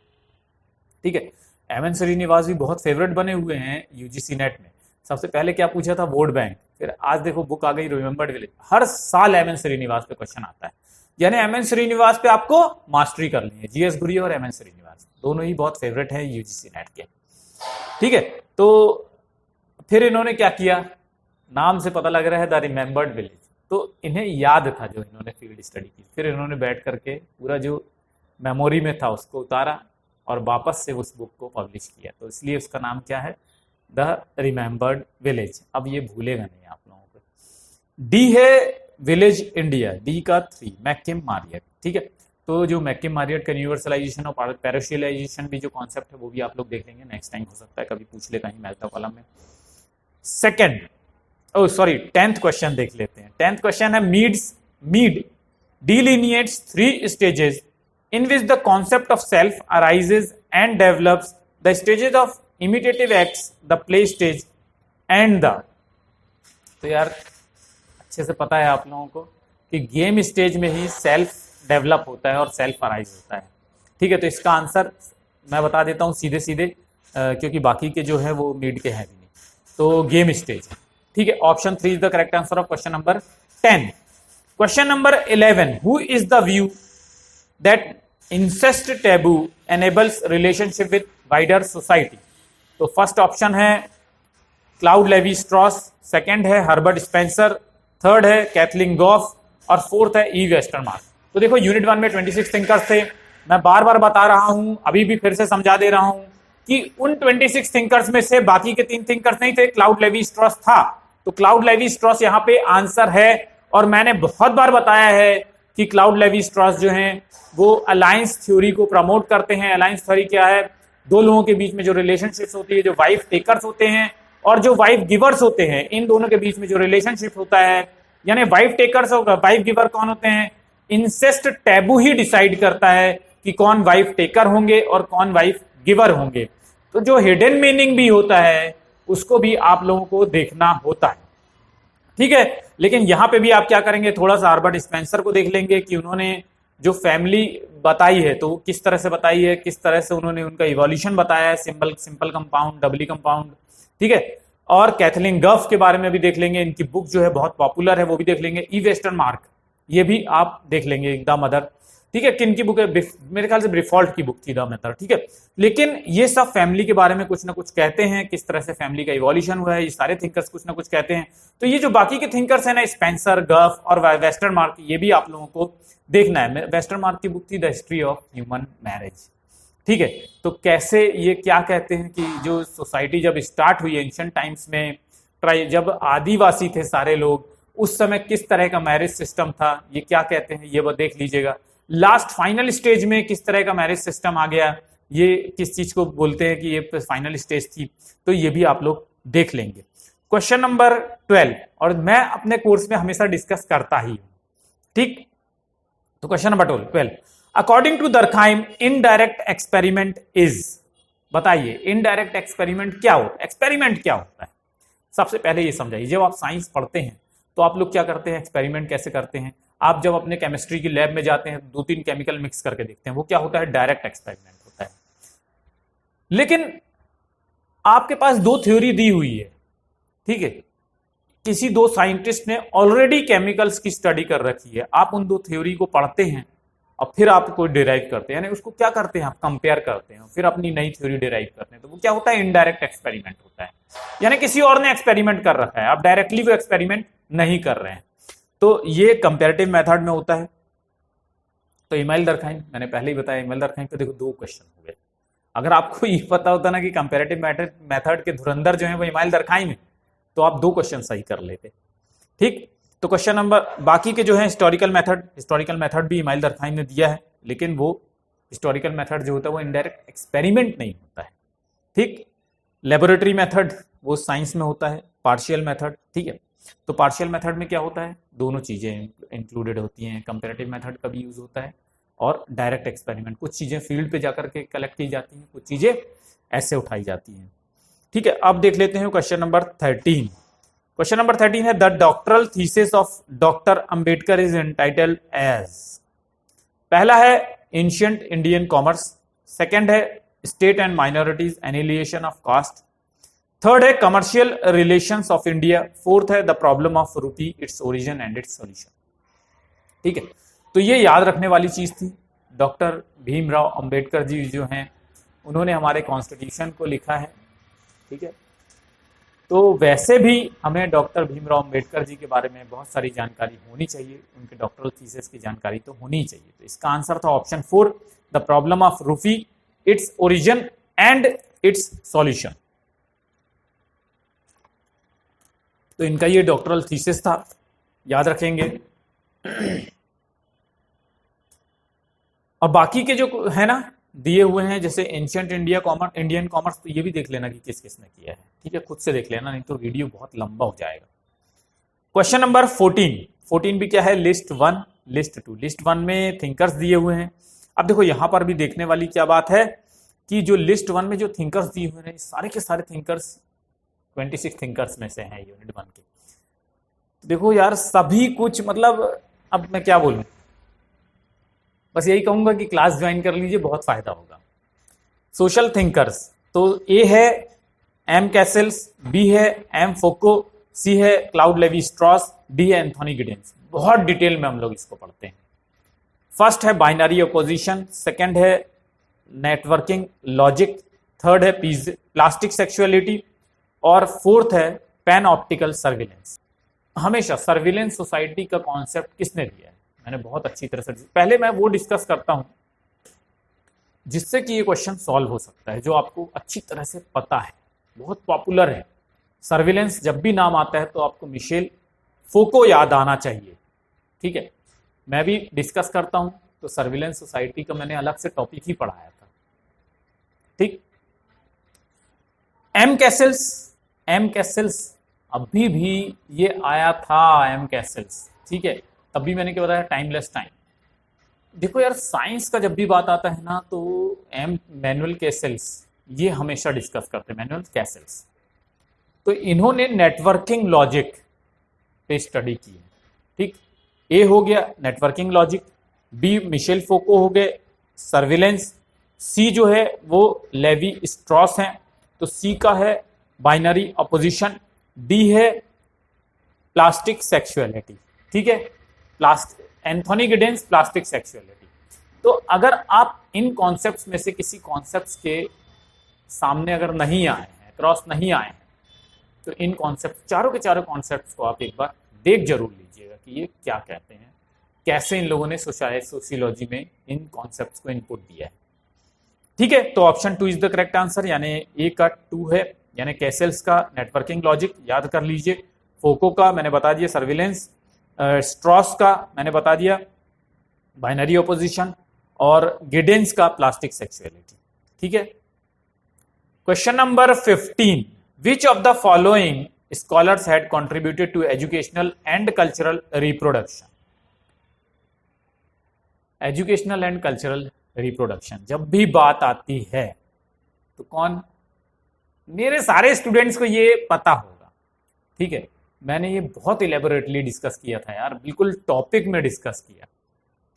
ठीक है, एमएन श्रीनिवास भी बहुत फेवरेट बने हुए हैं यूजीसी नेट में। सबसे पहले क्या पूछा था, वोट बैंक, फिर आज देखो बुक आ गई रिमेंबर्ड विलेज। हर साल एमएन श्रीनिवास पे क्वेश्चन आता है, यानी एमएन श्रीनिवास पे आपको मास्टरी करनी है। जीएस गुरी और एमएन श्रीनिवास दोनों ही बहुत फेवरेट है यूजीसी नेट के। ठीक है, तो फिर इन्होंने क्या किया, नाम से पता लग रहा है द रिमेंबर्ड विलेज, तो इन्हें याद था जो इन्होंने फील्ड स्टडी की। फिर इन्होंने बैठ करके पूरा जो मेमोरी में था उसको उतारा और वापस से उस बुक को पब्लिश किया, तो इसलिए उसका नाम क्या है, द रिमेंबर्ड विलेज। अब ये भूलेगा नहीं आप लोगों को। डी है विलेज इंडिया, डी का 3 मैकिम मारियट। ठीक है, तो जो मैकिम मारियट का यूनिवर्सलाइजेशन और पैराशियलाइजेशन भी जो कॉन्सेप्ट है वो भी आप लोग देख लेंगे नेक्स्ट टाइम, हो सकता है कभी पूछ ले कहीं मैथ कॉलम में। सेकंड, 10th क्वेश्चन देख लेते हैं। 10th क्वेश्चन है, Mead delineates 3 stages in which the concept of self arises and develops, the stages of imitative acts, the play stage and the, तो यार अच्छे से पता है आप लोगों को कि गेम स्टेज में ही सेल्फ डेवलप होता है और सेल्फ अराइज होता है। ठीक है, तो इसका आंसर मैं बता देता हूँ सीधे सीधे, क्योंकि बाकी के जो है वो मिड के हैं भी नहीं, तो गेम स्टेज है। ठीक है, option 3 is the correct answer of question number 10। Question number 11, who is the view that incest taboo enables relationship with wider society? तो फर्स्ट ऑप्शन है क्लाउड लेवी स्ट्रॉस, सेकंड है हर्बर्ट स्पेंसर, थर्ड है Kathleen Gauff और fourth है ई Westermarck. तो देखो unit 1 में 26 thinkers थे, मैं बार बार बता रहा हूं, अभी भी फिर से समझा दे रहा हूं कि उन 26 थिंकर्स में से बाकी के 3 थिंकर्स नहीं थे, क्लाउड लेवी स्ट्रॉस था। तो क्लाउड लेवी स्ट्रॉस यहां पे आंसर है, और मैंने बहुत बार बताया है कि क्लाउड लेवी स्ट्रॉस जो हैं वो अलायंस थ्योरी को प्रमोट करते हैं। अलायंस थ्योरी क्या है? दो लोगों के बीच में जो रिलेशनशिप्स होती है, जो वाइफ टेकर्स होते हैं और जो वाइफ गिवर्स होते हैं, इन दोनों के बीच में जो रिलेशनशिप होता है, यानी वाइफ टेकर्स और वाइफ गिवर कौन होते हैं? इंसेस्ट टैबू ही डिसाइड करता है कि कौन वाइफ टेकर होंगे और कौन वाइफ गिवर होंगे। तो जो हिडन मीनिंग भी होता है उसको भी आप लोगों को देखना होता है। ठीक है, लेकिन यहां पे भी आप क्या करेंगे, थोड़ा सा हर्बर्ट स्पेंसर को देख लेंगे कि उन्होंने जो फैमिली बताई है तो किस तरह से बताई है, किस तरह से उन्होंने उनका इवोल्यूशन बताया है, सिंपल कंपाउंड, डबली कंपाउंड। ठीक है, और कैथलीन गफ के बारे में भी देख लेंगे, इनकी बुक जो है बहुत पॉपुलर है, वो भी देख लेंगे। ई वेस्टरमार्क ये भी आप देख लेंगे, द मदर। ठीक है, किन की बुक है? मेरे ख्याल से ब्रिफॉल्ट की बुक थी द मदर। ठीक है, लेकिन ये सब फैमिली के बारे में कुछ ना कुछ कहते हैं, किस तरह से फैमिली का इवोल्यूशन हुआ है, ये सारे थिंकर्स कुछ ना कुछ कहते हैं। तो ये जो बाकी के थिंकर्स हैं ना, स्पेंसर, गफ और वेस्टरमार्क, ये भी आप लोगों को देखना है। वेस्टरमार्क की बुक थी the history of human marriage. ठीक है, तो कैसे ये क्या कहते हैं कि जो सोसाइटी जब स्टार्ट हुई एंशिएंट टाइम्स में, जब आदिवासी थे सारे लोग, उस समय किस तरह का मैरिज सिस्टम था, ये क्या कहते हैं, ये वो देख लीजिएगा। लास्ट फाइनल स्टेज में किस तरह का मैरिज सिस्टम आ गया, ये किस चीज को बोलते हैं कि ये फाइनल स्टेज थी, तो ये भी आप लोग देख लेंगे। क्वेश्चन नंबर 12, और मैं अपने कोर्स में हमेशा डिस्कस करता ही हूं। ठीक, तो question number 12, according to Durkheim indirect experiment is, बताइए इनडायरेक्ट एक्सपेरिमेंट क्या होता है, एक्सपेरिमेंट क्या होता है? सबसे पहले ये समझाइए, जब आप साइंस पढ़ते हैं तो आप लोग क्या करते हैं, एक्सपेरिमेंट कैसे करते हैं? आप जब अपने केमिस्ट्री की लैब में जाते हैं, 2-3 केमिकल मिक्स करके देखते हैं, वो क्या होता है? डायरेक्ट एक्सपेरिमेंट होता है। लेकिन आपके पास 2 थ्योरी दी हुई है, ठीक है, किसी 2 साइंटिस्ट ने ऑलरेडी केमिकल्स की स्टडी कर रखी है, आप उन 2 थ्योरी को पढ़ते हैं और फिर आप कोई डिराइव करते हैं, यानी उसको क्या करते हैं, आप कंपेयर करते हैं, फिर अपनी नई थ्योरी डिराइव करते हैं, तो वो क्या होता है? इनडायरेक्ट एक्सपेरिमेंट होता है। यानी किसी और ने एक्सपेरिमेंट कर रखा है, आप डायरेक्टली वो एक्सपेरिमेंट नहीं कर रहे हैं। तो ये कंपैरेटिव मेथड में होता है। तो इमाइल दरखाइम, मैंने पहले ही बताया, इमाइल दरखाइम पे देखो 2 क्वेश्चन हो गए। अगर आपको ये पता होता ना कि कंपैरेटिव मेथड के धुरंधर जो है वो इमाइल दरखाइम है, तो आप 2 क्वेश्चन सही कर लेते। ठीक, तो क्वेश्चन नंबर, बाकी के जो है हिस्टोरिकल मेथड भी इमाइल दरखाइम ने दिया है, लेकिन वो हिस्टोरिकल मेथड जो होता है वो इनडायरेक्ट एक्सपेरिमेंट नहीं होता है। ठीक, लेबोरेटरी मेथड वो साइंस में होता है, पार्शियल मेथड। ठीक है, तो पार्शियल मेथड में क्या होता है? दोनों चीजें इंक्लूडेड होती हैं, कंपैरेटिव मेथड का भी यूज होता है और डायरेक्ट एक्सपेरिमेंट। कुछ चीजें फील्ड पे जाकर के कलेक्ट की जाती हैं, कुछ चीजें ऐसे उठाई जाती हैं। ठीक है, अब देख लेते हैं क्वेश्चन नंबर 13। क्वेश्चन नंबर 13 है, the doctoral thesis of doctor Ambedkar is entitled as. पहला है एंशिएंट इंडियन कॉमर्स, सेकंड है state and minorities annihilation of caste, third है commercial relations of India, fourth है the problem of rupee, its origin and its solution. ठीक है, तो ये याद रखने वाली चीज थी। डॉक्टर भीमराव अंबेडकर जी जो हैं उन्होंने हमारे कॉन्स्टिट्यूशन को लिखा है। ठीक है, तो वैसे भी हमें डॉक्टर भीमराव अंबेडकर जी के बारे में बहुत सारी जानकारी होनी चाहिए, उनके डॉक्टरल थीसिस की जानकारी तो होनी चाहिए। तो इसका आंसर था option 4, the problem of Rufi, it's origin and its solution. तो इनका ये डॉक्टरल थीसिस था, याद रखेंगे। और बाकी के जो है ना दिए हुए हैं, जैसे एंशिएंट इंडियन कॉमर्स, तो ये भी देख लेना कि किस किसने किया है। ठीक है, खुद से देख लेना, नहीं तो वीडियो बहुत लंबा हो जाएगा। क्वेश्चन नंबर 14 भी क्या है? List 1, list 2। लिस्ट 1 में थिंकर्स दिए हुए हैं। अब देखो यहां पर भी देखने वाली क्या बात है कि जो लिस्ट 1 में जो थिंकर्स दिए हुए हैं, सारे के सारे थिंकर्स 26 थिंकर्स में से हैं यूनिट 1 के। देखो यार सभी कुछ मतलब, अब मैं क्या बोलूं, बस यही कहूंगा कि क्लास ज्वाइन कर लीजिए, बहुत फायदा होगा। सोशल थिंकर्स, तो ए है एम कैसल्स, बी है एम फोको, सी है क्लाउड लेवी स्ट्रॉस, डी है एंथोनी गिडेंस। बहुत डिटेल में हम लोग इसको पढ़ते हैं। फर्स्ट है बाइनरी अपोजिशन, सेकंड है नेटवर्किंग लॉजिक, थर्ड है प्लास्टिक सेक्सुअलिटी, और फोर्थ है पैन ऑप्टिकल सर्विलेंस। हमेशा सर्विलेंस सोसाइटी का कॉन्सेप्ट किसने दिया है, मैंने बहुत अच्छी तरह से, पहले मैं वो डिस्कस करता हूं जिससे कि ये क्वेश्चन सॉल्व हो सकता है, जो आपको अच्छी तरह से पता है, बहुत पॉपुलर है। सर्विलेंस जब भी नाम आता है तो आपको मिशेल फोको याद आना चाहिए। ठीक है, मैं भी डिस्कस करता हूं, तो सर्विलेंस सोसाइटी का मैंने अलग से टॉपिक ही पढ़ाया था। ठीक, एम कैसल्स, एम कैसल्स अभी भी ये आया था, एम कैसल्स। ठीक है, तब भी मैंने क्या बताया, टाइमलेस टाइम। देखो यार साइंस का जब भी बात आता है ना, तो एम मैनुअल कैसल्स ये हमेशा डिस्कस करते हैं, मैनुअल कैसल्स। तो इन्होंने नेटवर्किंग लॉजिक पे स्टडी की है। ठीक, ए हो गया नेटवर्किंग लॉजिक, बी मिशेल फोको हो गए सर्विलेंस, सी जो है वो लेवी स्ट्रॉस है, तो सी का है बाइनरी अपोजिशन, डी है प्लास्टिक सेक्सुअलिटी। ठीक है, एंथोनी गिडेंस प्लास्टिक सेक्सुअलिटी। तो अगर आप इन कॉन्सेप्ट्स में से किसी कॉन्सेप्ट्स के सामने अगर नहीं आए हैं, क्रॉस नहीं आए हैं, तो इन कॉन्सेप्ट, चारों के चारों कॉन्सेप्ट्स को आप एक बार देख जरूर लीजिएगा कि ये क्या कहते हैं, कैसे इन लोगों ने सोशियोलॉजी में इन कॉन्सेप्ट्स को इनपुट दिया है। ठीक है, तो option 2 is the correct answer, यानी ए का 2 है, यानी कैसल्स का नेटवर्किंग लॉजिक याद कर लीजिए, फोको का मैंने बता दिया सर्विलेंस, स्ट्रॉस का मैंने बता दिया बाइनरी ऑपोजिशन, और गिडेंस का प्लास्टिक सेक्सुअलिटी। ठीक है, question number 15, which of the following scholars had contributed to educational and cultural reproduction. Educational and cultural reproduction जब भी बात आती है तो कौन, मेरे सारे स्टूडेंट्स को ये पता होगा। ठीक है, मैंने ये बहुत इलेबोरेटली डिस्कस किया था यार, बिल्कुल टॉपिक में डिस्कस किया।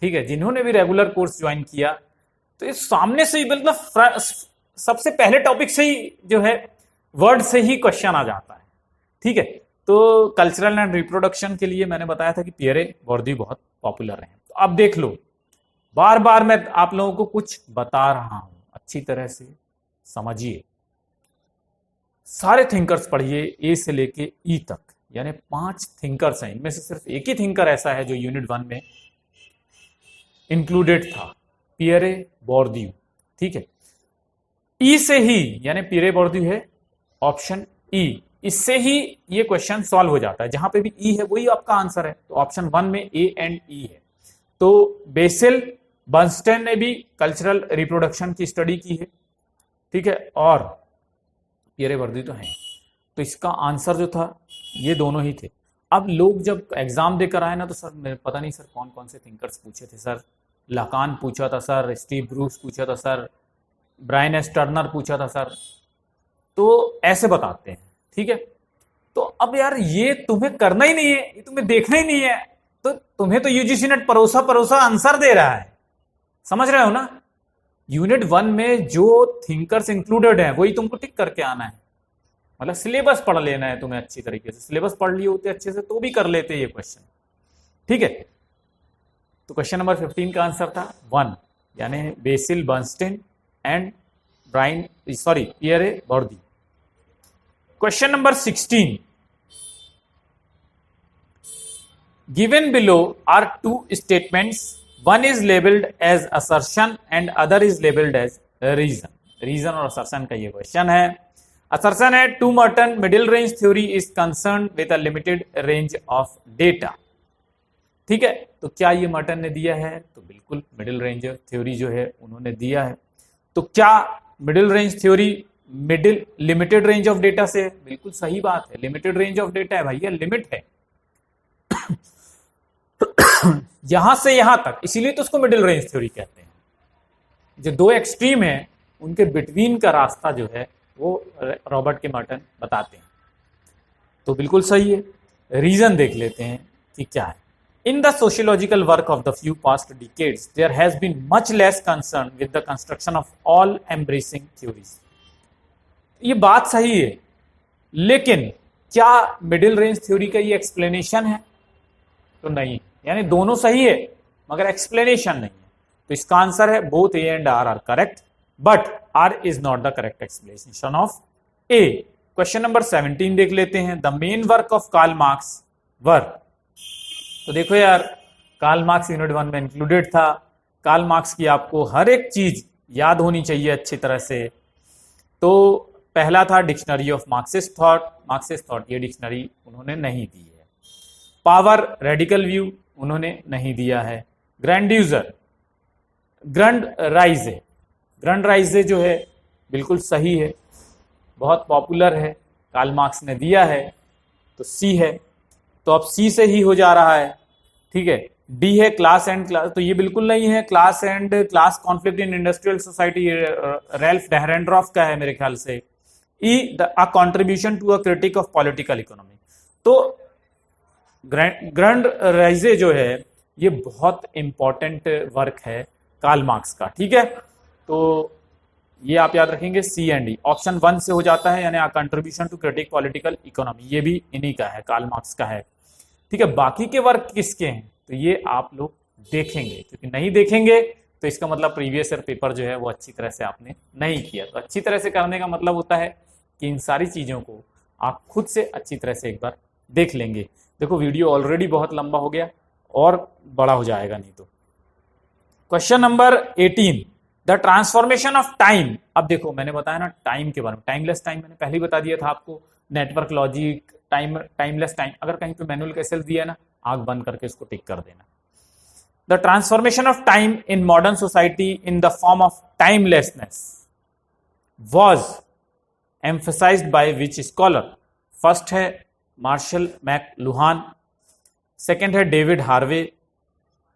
ठीक है, जिन्होंने भी रेगुलर कोर्स ज्वाइन किया तो इस सामने से ही मतलब सबसे पहले टॉपिक से ही जो है वर्ड से ही क्वेश्चन आ जाता है। ठीक है, तो कल्चरल एंड रिप्रोडक्शन के लिए मैंने बताया था कि पियरे बोर्दी बहुत पॉपुलर हैं। तो अब देख लो, बार बार मैं आप लोगों को कुछ बता रहा हूं, अच्छी तरह से समझिए, सारे थिंकर्स पढ़िए ए से लेके ई तक, यानी 5 थिंकर्स हैं, इनमें से सिर्फ एक ही थिंकर ऐसा है जो यूनिट 1 में इंक्लूडेड था, पियरे बोर्दियू। ठीक है, ई से ही, यानी पियरे बोर्दियू है ऑप्शन ई, इससे ही ये क्वेश्चन सॉल्व हो जाता है, जहां पे भी ई है वही आपका आंसर है। तो ऑप्शन 1 में ए एंड ई है। तो बेसिल बर्नस्टेन ने भी कल्चरल रिप्रोडक्शन की स्टडी की है। ठीक है, और पियरे बोर्दियू तो है, तो इसका आंसर जो था ये दोनों ही थे। अब लोग जब एग्जाम देकर आए ना, तो सर मेरे पता नहीं सर कौन कौन से थिंकर्स पूछे थे सर, लाकान पूछा था सर, स्टीव ब्रूस पूछा था सर, ब्रायन एस टर्नर पूछा था सर, तो ऐसे बताते हैं। ठीक है, तो अब यार ये तुम्हें करना ही नहीं है, ये तुम्हें देखना ही नहीं है, तो तुम्हें तो यूजीसी नेट परोसा परोसा आंसर दे रहा है, समझ रहे हो ना। यूनिट 1 में जो थिंकर्स इंक्लूडेड है वही तुमको टिक करके आना है, मतलब सिलेबस पढ़ लेना है तुम्हें अच्छी तरीके से। सिलेबस पढ़ लिए होते अच्छे से तो भी कर लेते ये क्वेश्चन। ठीक है, तो क्वेश्चन नंबर 15 का आंसर था 1, यानी Basil Bernstein and Pierre Bourdieu. Question number 16, given below are 2 statements, one is labeled as assertion and other is labeled as reason। Reason और असर्शन का ये क्वेश्चन है। असर्शन है to Merton middle range theory is concern with a limited range of data. ठीक है, तो क्या ये मर्टन ने दिया है, तो बिल्कुल मिडिल रेंज थ्योरी जो है उन्होंने दिया है। तो क्या middle range theory limited range of data से, बिल्कुल सही बात है, लिमिटेड रेंज ऑफ डेटा है भैया, लिमिट है यहां से यहां तक, इसीलिए तो उसको मिडिल रेंज थ्योरी कहते हैं। जो दो एक्सट्रीम है उनके बिटवीन का रास्ता जो है वो रॉबर्ट के मर्टन बताते हैं। तो बिल्कुल सही है, रीजन देख लेते हैं कि क्या है। In the sociological work of the few past decades there has been much less concern with the construction of all embracing theories. ये बात सही है, लेकिन क्या मिडिल रेंज थ्योरी का ये एक्सप्लेनेशन है? तो नहीं, यानी दोनों सही है मगर एक्सप्लेनेशन नहीं है। तो इसका आंसर है both A and R correct, but R is not the correct explanation of A. Question number 17 देख लेते हैं। The main work of Karl Marx were. तो देखो यार, कार्ल मार्क्स यूनिट 1 में इंक्लूडेड था। कार्ल मार्क्स की आपको हर एक चीज याद होनी चाहिए अच्छी तरह से। तो पहला था dictionary of Marxist thought. Marxist thought ये डिक्शनरी उन्होंने नहीं दी है। पावर, रेडिकल व्यू उन्होंने नहीं दिया है। ग्रैंड्यूजर, ग्रैंड राइजे, ग्रैंड राइजे जो है बिल्कुल सही है, बहुत पॉपुलर है, कार्ल मार्क्स ने दिया है, तो सी है। तो अब सी से ही हो जा रहा है, ठीक है। डी है क्लास एंड क्लास, तो ये बिल्कुल नहीं है। Class and class conflict in industrial society Ralf Dahrendorf का है मेरे ख्याल से। ई a contribution to a critique of political economy. तो ग्रैंड राइजे जो है ये बहुत इंपॉर्टेंट वर्क है कार्ल मार्क्स का, ठीक है। तो ये आप याद रखेंगे, सी एंड डी। ऑप्शन 1 से हो जाता है, यानी contribution to critique political economy, ये भी इन्हीं का है, कार्ल मार्क्स का है, ठीक है। बाकी के वर्क किसके हैं तो ये आप लोग देखेंगे, क्योंकि नहीं देखेंगे तो इसका मतलब प्रीवियस ईयर पेपर जो है वो अच्छी तरह से आपने नहीं किया। तो अच्छी तरह से करने का मतलब होता है कि इन सारी चीजों को आप खुद से अच्छी तरह से एक बार देख लेंगे। देखो वीडियो ऑलरेडी बहुत लंबा हो गया और बड़ा हो जाएगा नहीं तो। Question number 18, the transformation of time. अब देखो मैंने बताया ना टाइम के बारे में, टाइमलेस टाइम मैंने पहले ही बता दिया था आपको, नेटवर्क लॉजिक, टाइमलेस टाइम। अगर कहीं पे मैनुअल कैसेल दिया है ना, आंख बंद करके इसको टिक कर देना। The transformation of time in modern society in the form of timelessness was emphasised by which scholar? First है मार्शल मैकलुहान, सेकेंड है डेविड हार्वे,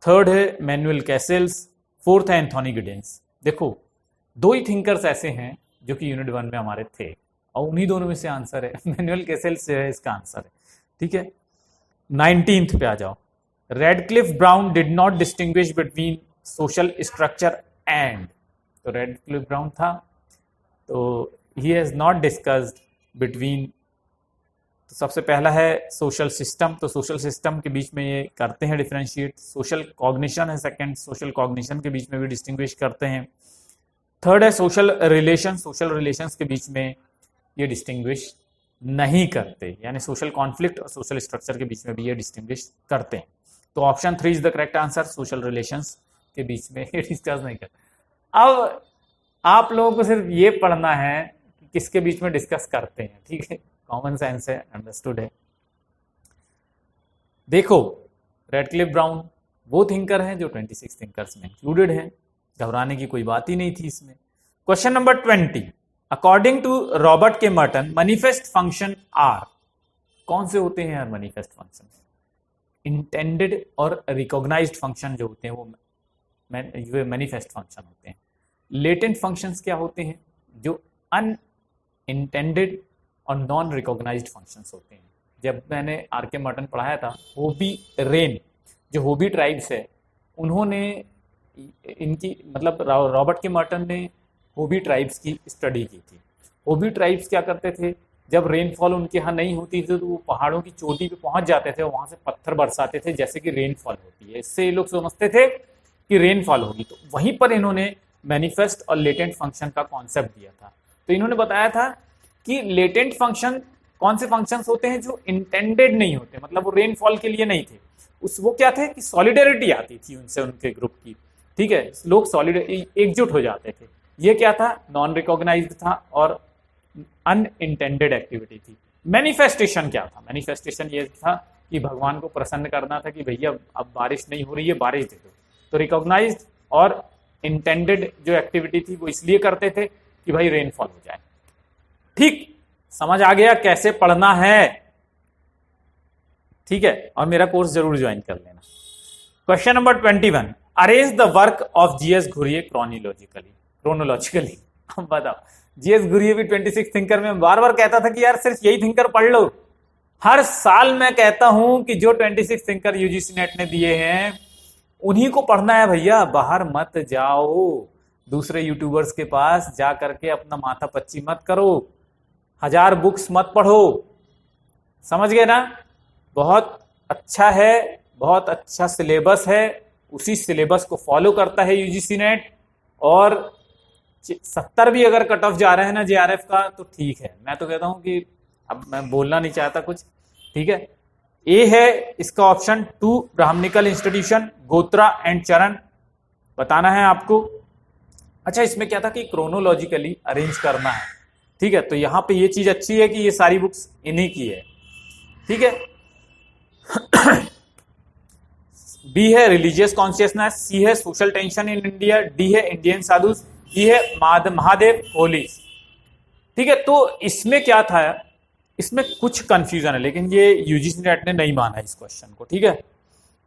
थर्ड है मैनुअल कैसेल्स, फोर्थ है एंथोनी गिडेंस। देखो दो ही थिंकर्स ऐसे हैं जो कि यूनिट 1 में हमारे थे, और उन्हीं दोनों में से आंसर है मैनुअल कैसेल्स जो है इसका आंसर है, ठीक है। 19th पे आ जाओ। Radcliffe Brown did not distinguish between social structure and, तो रेडक्लिफ ब्राउन था, तो he has not discussed between. तो सबसे पहला है सोशल सिस्टम, तो सोशल सिस्टम के बीच में ये करते हैं डिफरेंशिएट। सोशल कॉग्निशन है सेकंड, सोशल कॉग्निशन के बीच में भी डिस्टिंग्विश करते हैं। थर्ड है सोशल रिलेशन, सोशल रिलेशंस के बीच में ये डिस्टिंग्विश नहीं करते, यानी सोशल कॉन्फ्लिक्ट और सोशल स्ट्रक्चर के बीच में भी ये डिस्टिंग्विश करते हैं। तो option 3 is the correct answer, social relations के बीच में ये डिस्कस नहीं करते। अब आप लोगों को सिर्फ ये पढ़ना है कि किसके बीच में डिस्कस करते हैं, ठीक है, कॉमन सेंस है, अंडरस्टूड है। देखो रेडक्लिफ ब्राउन वो थिंकर हैं जो 26 थिंकर्स में इंक्लूडेड है, घबराने की कोई बात ही नहीं थी इसमें। Question number 20, according to Robert K Merton manifest function are. कौन से होते हैं यार मैनिफेस्ट फंक्शन? इंटेंडेड और रिकॉग्नाइज्ड फंक्शन जो होते हैं वो मैनिफेस्ट फंक्शन होते हैं। लेटेंट फंक्शंस क्या होते हैं? जो अनइंटेंडेड और नॉन रिकॉग्नाइज्ड फंक्शंस होते हैं। जब मैंने आर के मर्टन पढ़ाया था, होबी रेन, जो होबी ट्राइब्स है, उन्होंने इनकी मतलब रॉबर्ट के मर्टन ने होबी ट्राइब्स की स्टडी की थी। होबी ट्राइब्स क्या करते थे, जब रेनफॉल उनके यहाँ नहीं होती थी तो वो पहाड़ों की चोटी पे पहुंच जाते थे और वहां से पत्थर बरसाते थे जैसे कि रेनफॉल होती है। इससे ये लोग समझते थे कि रेनफॉल होगी। तो वहीं पर इन्होंने मैनिफेस्ट और लेटेंट फंक्शन का कॉन्सेप्ट दिया था। तो इन्होंने बताया था कि लेटेंट फंक्शन कौन से फंक्शंस होते हैं जो इंटेंडेड नहीं होते, मतलब वो रेनफॉल के लिए नहीं थे। वो क्या थे कि सॉलिडेरिटी आती थी उनसे, उनके ग्रुप की, ठीक है, लोग सॉलिड एकजुट हो जाते थे। ये क्या था? नॉन रिकॉग्नाइज्ड था और अनइंटेंडेड एक्टिविटी थी। मैनिफेस्टेशन क्या था? मैनिफेस्टेशन ये था कि भगवान को प्रसन्न करना था कि भैया अब बारिश नहीं हो रही है, बारिश दे दो। तो रिकॉग्नाइज्ड और इंटेंडेड जो एक्टिविटी थी वो इसलिए करते थे कि भाई रेनफॉल हो जाए। ठीक, समझ आ गया कैसे पढ़ना है, ठीक है, और मेरा कोर्स जरूर ज्वाइन कर लेना। Question number 21, arrange the work of GS Ghurye chronologically. अब बताओ, जीएस घुरिये भी 26 थिंकर में बार बार कहता था कि यार सिर्फ यही थिंकर पढ़ लो, हर साल मैं कहता हूं कि जो 26 थिंकर यूजीसी नेट ने दिए हैं उन्हीं को पढ़ना है भैया, बाहर मत जाओ, दूसरे यूट्यूबर्स के पास जा करके अपना माथा पच्ची मत करो, 1000 बुक्स मत पढ़ो। समझ गए ना? बहुत अच्छा है, बहुत अच्छा सिलेबस है, उसी सिलेबस को फॉलो करता है यूजीसी नेट। और 70 भी अगर कट ऑफ जा रहे हैं ना जेआरएफ का तो ठीक है, मैं तो कहता हूं कि अब मैं बोलना नहीं चाहता कुछ, ठीक है। ए है इसका ऑप्शन 2 ब्राह्मणिकल इंस्टीट्यूशन गोत्रा एंड चरण, बताना है आपको। अच्छा, इसमें क्या था कि क्रोनोलॉजिकली अरेंज करना है, ठीक है। तो यहां पे ये चीज अच्छी है कि ये सारी बुक्स इन्हीं की है, ठीक है। बी है रिलीजियस कॉन्शियसनेस, सी है social tension in India, D है इंडियन साधुस, ई है महादेव होलीज, ठीक है। तो इसमें क्या था, इसमें कुछ कंफ्यूजन है, लेकिन ये यूजीसी नेट ने नहीं माना इस क्वेश्चन को, ठीक है।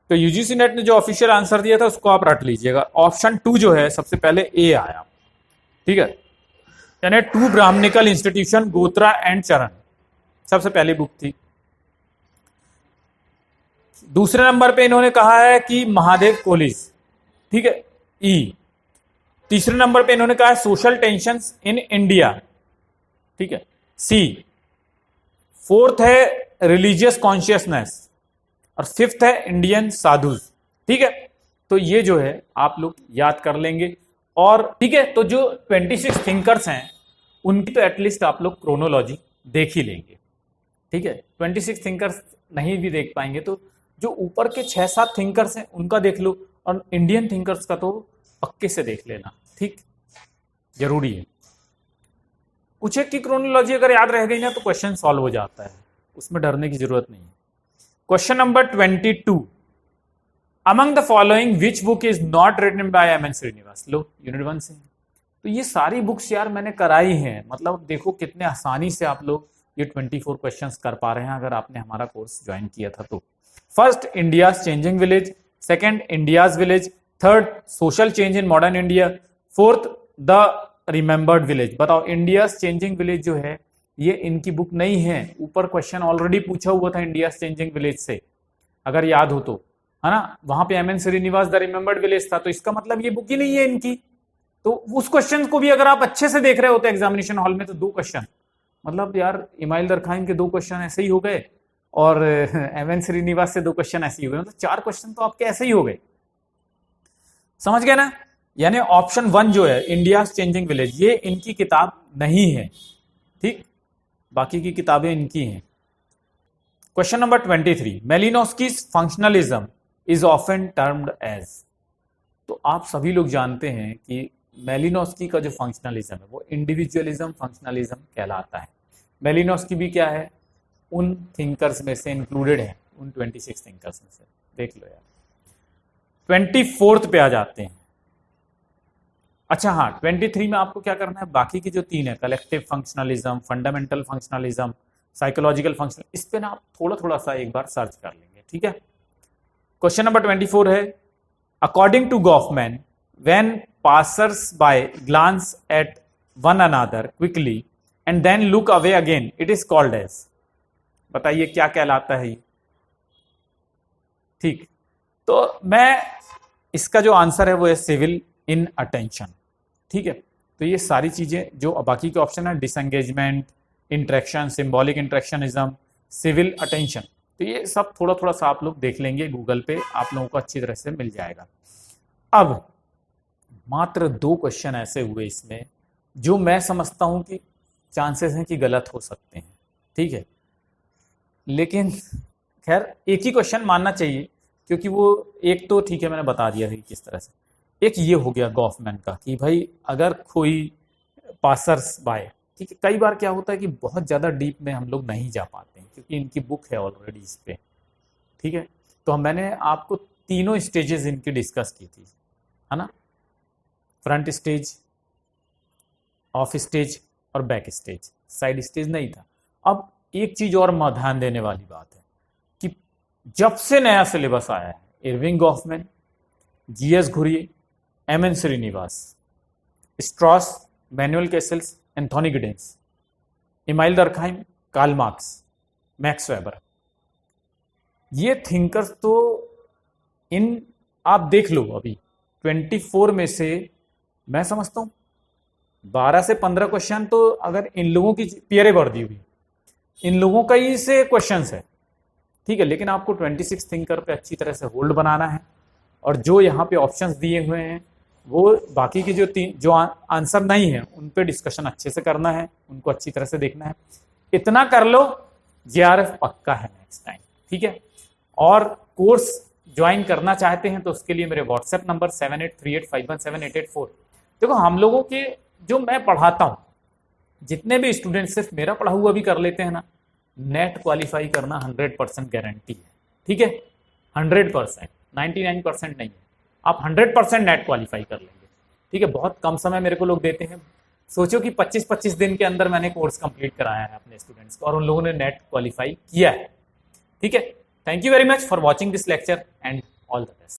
तो यूजीसी नेट ने जो ऑफिशियल आंसर दिया था उसको आप रट लीजिएगा। ऑप्शन 2 जो है सबसे पहले ए आया, ठीक है, यानी 2 ब्राह्मणिकल इंस्टीट्यूशन गोत्रा एंड चरण सबसे पहली बुक थी। दूसरे नंबर पे इन्होंने कहा है कि महादेव कॉलेज, ठीक है, ई। तीसरे नंबर पे इन्होंने कहा है सोशल टेंशंस इन इंडिया, ठीक है, सी। फोर्थ है रिलीजियस कॉन्शियसनेस और फिफ्थ है इंडियन साधुज, ठीक है। तो ये जो है आप लोग याद कर लेंगे। और ठीक है, तो जो 26 थिंकर्स हैं उनकी तो एटलीस्ट आप लोग क्रोनोलॉजी देख ही लेंगे, ठीक है। 26 थिंकर्स नहीं भी देख पाएंगे तो जो ऊपर के 6-7 थिंकर्स हैं उनका देख लो, और इंडियन थिंकर्स का तो पक्के से देख लेना, ठीक, जरूरी है। कुछ एक की क्रोनोलॉजी अगर याद रह गई ना तो क्वेश्चन सॉल्व हो जाता है, उसमें डरने की जरूरत नहीं है। Question number 22, among the following which book is not written by M N Srinivas. लो यूनिट 1 से, तो ये सारी बुक्स यार मैंने कराई हैं, मतलब देखो कितने आसानी से आप लोग ये 24 क्वेश्चंस कर पा रहे हैं अगर आपने हमारा कोर्स ज्वाइन किया था तो। First, India's changing village, second, India's village, third, social change in modern India, fourth, the remembered village. बताओ, इंडियाज चेंजिंग विलेज जो है ये इनकी बुक नहीं है, ऊपर क्वेश्चन ऑलरेडी पूछा हुआ था इंडियाज चेंजिंग विलेज से, अगर याद हो तो, है ना, वहां पे M N Srinivas the remembered village था, तो इसका मतलब ये बुक ही नहीं है इनकी। तो उस क्वेश्चन को भी अगर आप अच्छे से देख रहे होते एग्जामिनेशन हॉल में तो 2 क्वेश्चन, मतलब यार इमाइल दरखाइन के 2 क्वेश्चन ऐसे ही हो गए और एम एन श्रीनिवास से 2 क्वेश्चन ऐसे ही हो गए, मतलब 4 क्वेश्चन तो आपके ऐसे ही हो गए। समझ गए ना? यानी ऑप्शन 1 जो है इंडिया चेंजिंग विलेज ये इनकी किताब नहीं है, ठीक, बाकी की किताबें इनकी हैं। Question number 23, Malinowski's functionalism is often termed as. तो आप सभी लोग जानते हैं कि मेलिनोस्की का जो फंक्शनलिज्म है वो इंडिविजुअलिज्म फंक्शनलिज्म कहलाता है। मेलिनोस्की भी क्या है, उन थिंकर्स में से इंक्लूडेड है, उन 26 थिंकर्स में से। देख लो यार, 24th पे आ जाते हैं। अच्छा हाँ, 23 में आपको क्या करना है, बाकी की जो 3 है, collective functionalism, fundamental functionalism, psychological functional, इस पे ना आप थोड़ा थोड़ा सा एक बार सर्च कर लेंगे, ठीक है। क्वेश्चन नंबर 24 है, according to Goffman, when passers by glance at one another quickly and then look away again, it is called as. बताइए क्या कहलाता है ये, ठीक। तो मैं इसका जो आंसर है वो है सिविल इन अटेंशन, ठीक है। तो ये सारी चीजें जो बाकी के ऑप्शन है, disengagement, interaction, symbolic interactionism, civil attention, तो ये सब थोड़ा थोड़ा सा आप लोग देख लेंगे, गूगल पे आप लोगों को अच्छी तरह से मिल जाएगा। अब मात्र 2 क्वेश्चन ऐसे हुए इसमें जो मैं समझता हूं कि चांसेस हैं कि गलत हो सकते हैं, ठीक है, लेकिन खैर एक ही क्वेश्चन मानना चाहिए क्योंकि वो एक तो ठीक है मैंने बता दिया था कि किस तरह से। एक ये हो गया गॉफमैन का कि भाई अगर कोई पासर्स बाय, ठीक है, कई बार क्या होता है कि बहुत ज़्यादा डीप में हम लोग नहीं जा पाते हैं क्योंकि इनकी बुक है ऑलरेडी इस पे, ठीक है। तो मैंने आपको तीनों स्टेजेस इनकी डिस्कस की थी, है ना, फ्रंट स्टेज, ऑफ स्टेज और बैक स्टेज, साइड स्टेज नहीं था। अब एक चीज और ध्यान देने वाली बात है कि जब से नया सिलेबस आया है, Erving Goffman, G S Ghurye, M N Srinivas, Strauss, Manuel Castells, Anthony Giddens, Emile Durkheim, Karl Marx, Max Weber. ये थिंकर्स तो इन आप देख लो, अभी 24 में से मैं समझता हूँ 12 से 15 क्वेश्चन तो अगर इन लोगों की पियरे वर्दी हुई, इन लोगों का ही से क्वेश्चन है, ठीक है। लेकिन आपको 26 थिंकर पे अच्छी तरह से होल्ड बनाना है, और जो यहाँ पे ऑप्शंस दिए हुए हैं वो बाकी की जो आंसर नहीं है उन पे डिस्कशन अच्छे से करना है, उनको अच्छी तरह से देखना है। इतना कर लो, जेआरएफ पक्का है नेक्स्ट टाइम, ठीक है। और कोर्स ज्वाइन करना चाहते हैं तो उसके लिए मेरे व्हाट्सएप नंबर 7838517884। देखो, हम लोगों के जो मैं पढ़ाता हूँ, जितने भी स्टूडेंट सिर्फ मेरा पढ़ा हुआ भी कर लेते हैं ना, नेट क्वालिफाई करना 100% गारंटी है, ठीक है। 100%, 99% नहीं है, आप 100% नेट क्वालिफाई कर लेंगे, ठीक है। बहुत कम समय मेरे को लोग देते हैं। सोचो कि 25-25 दिन के अंदर मैंने कोर्स कंप्लीट कराया है अपने स्टूडेंट्स को, और उन लोगों ने नेट क्वालिफाई किया है, ठीक है। Thank you very much for watching this lecture and all the best.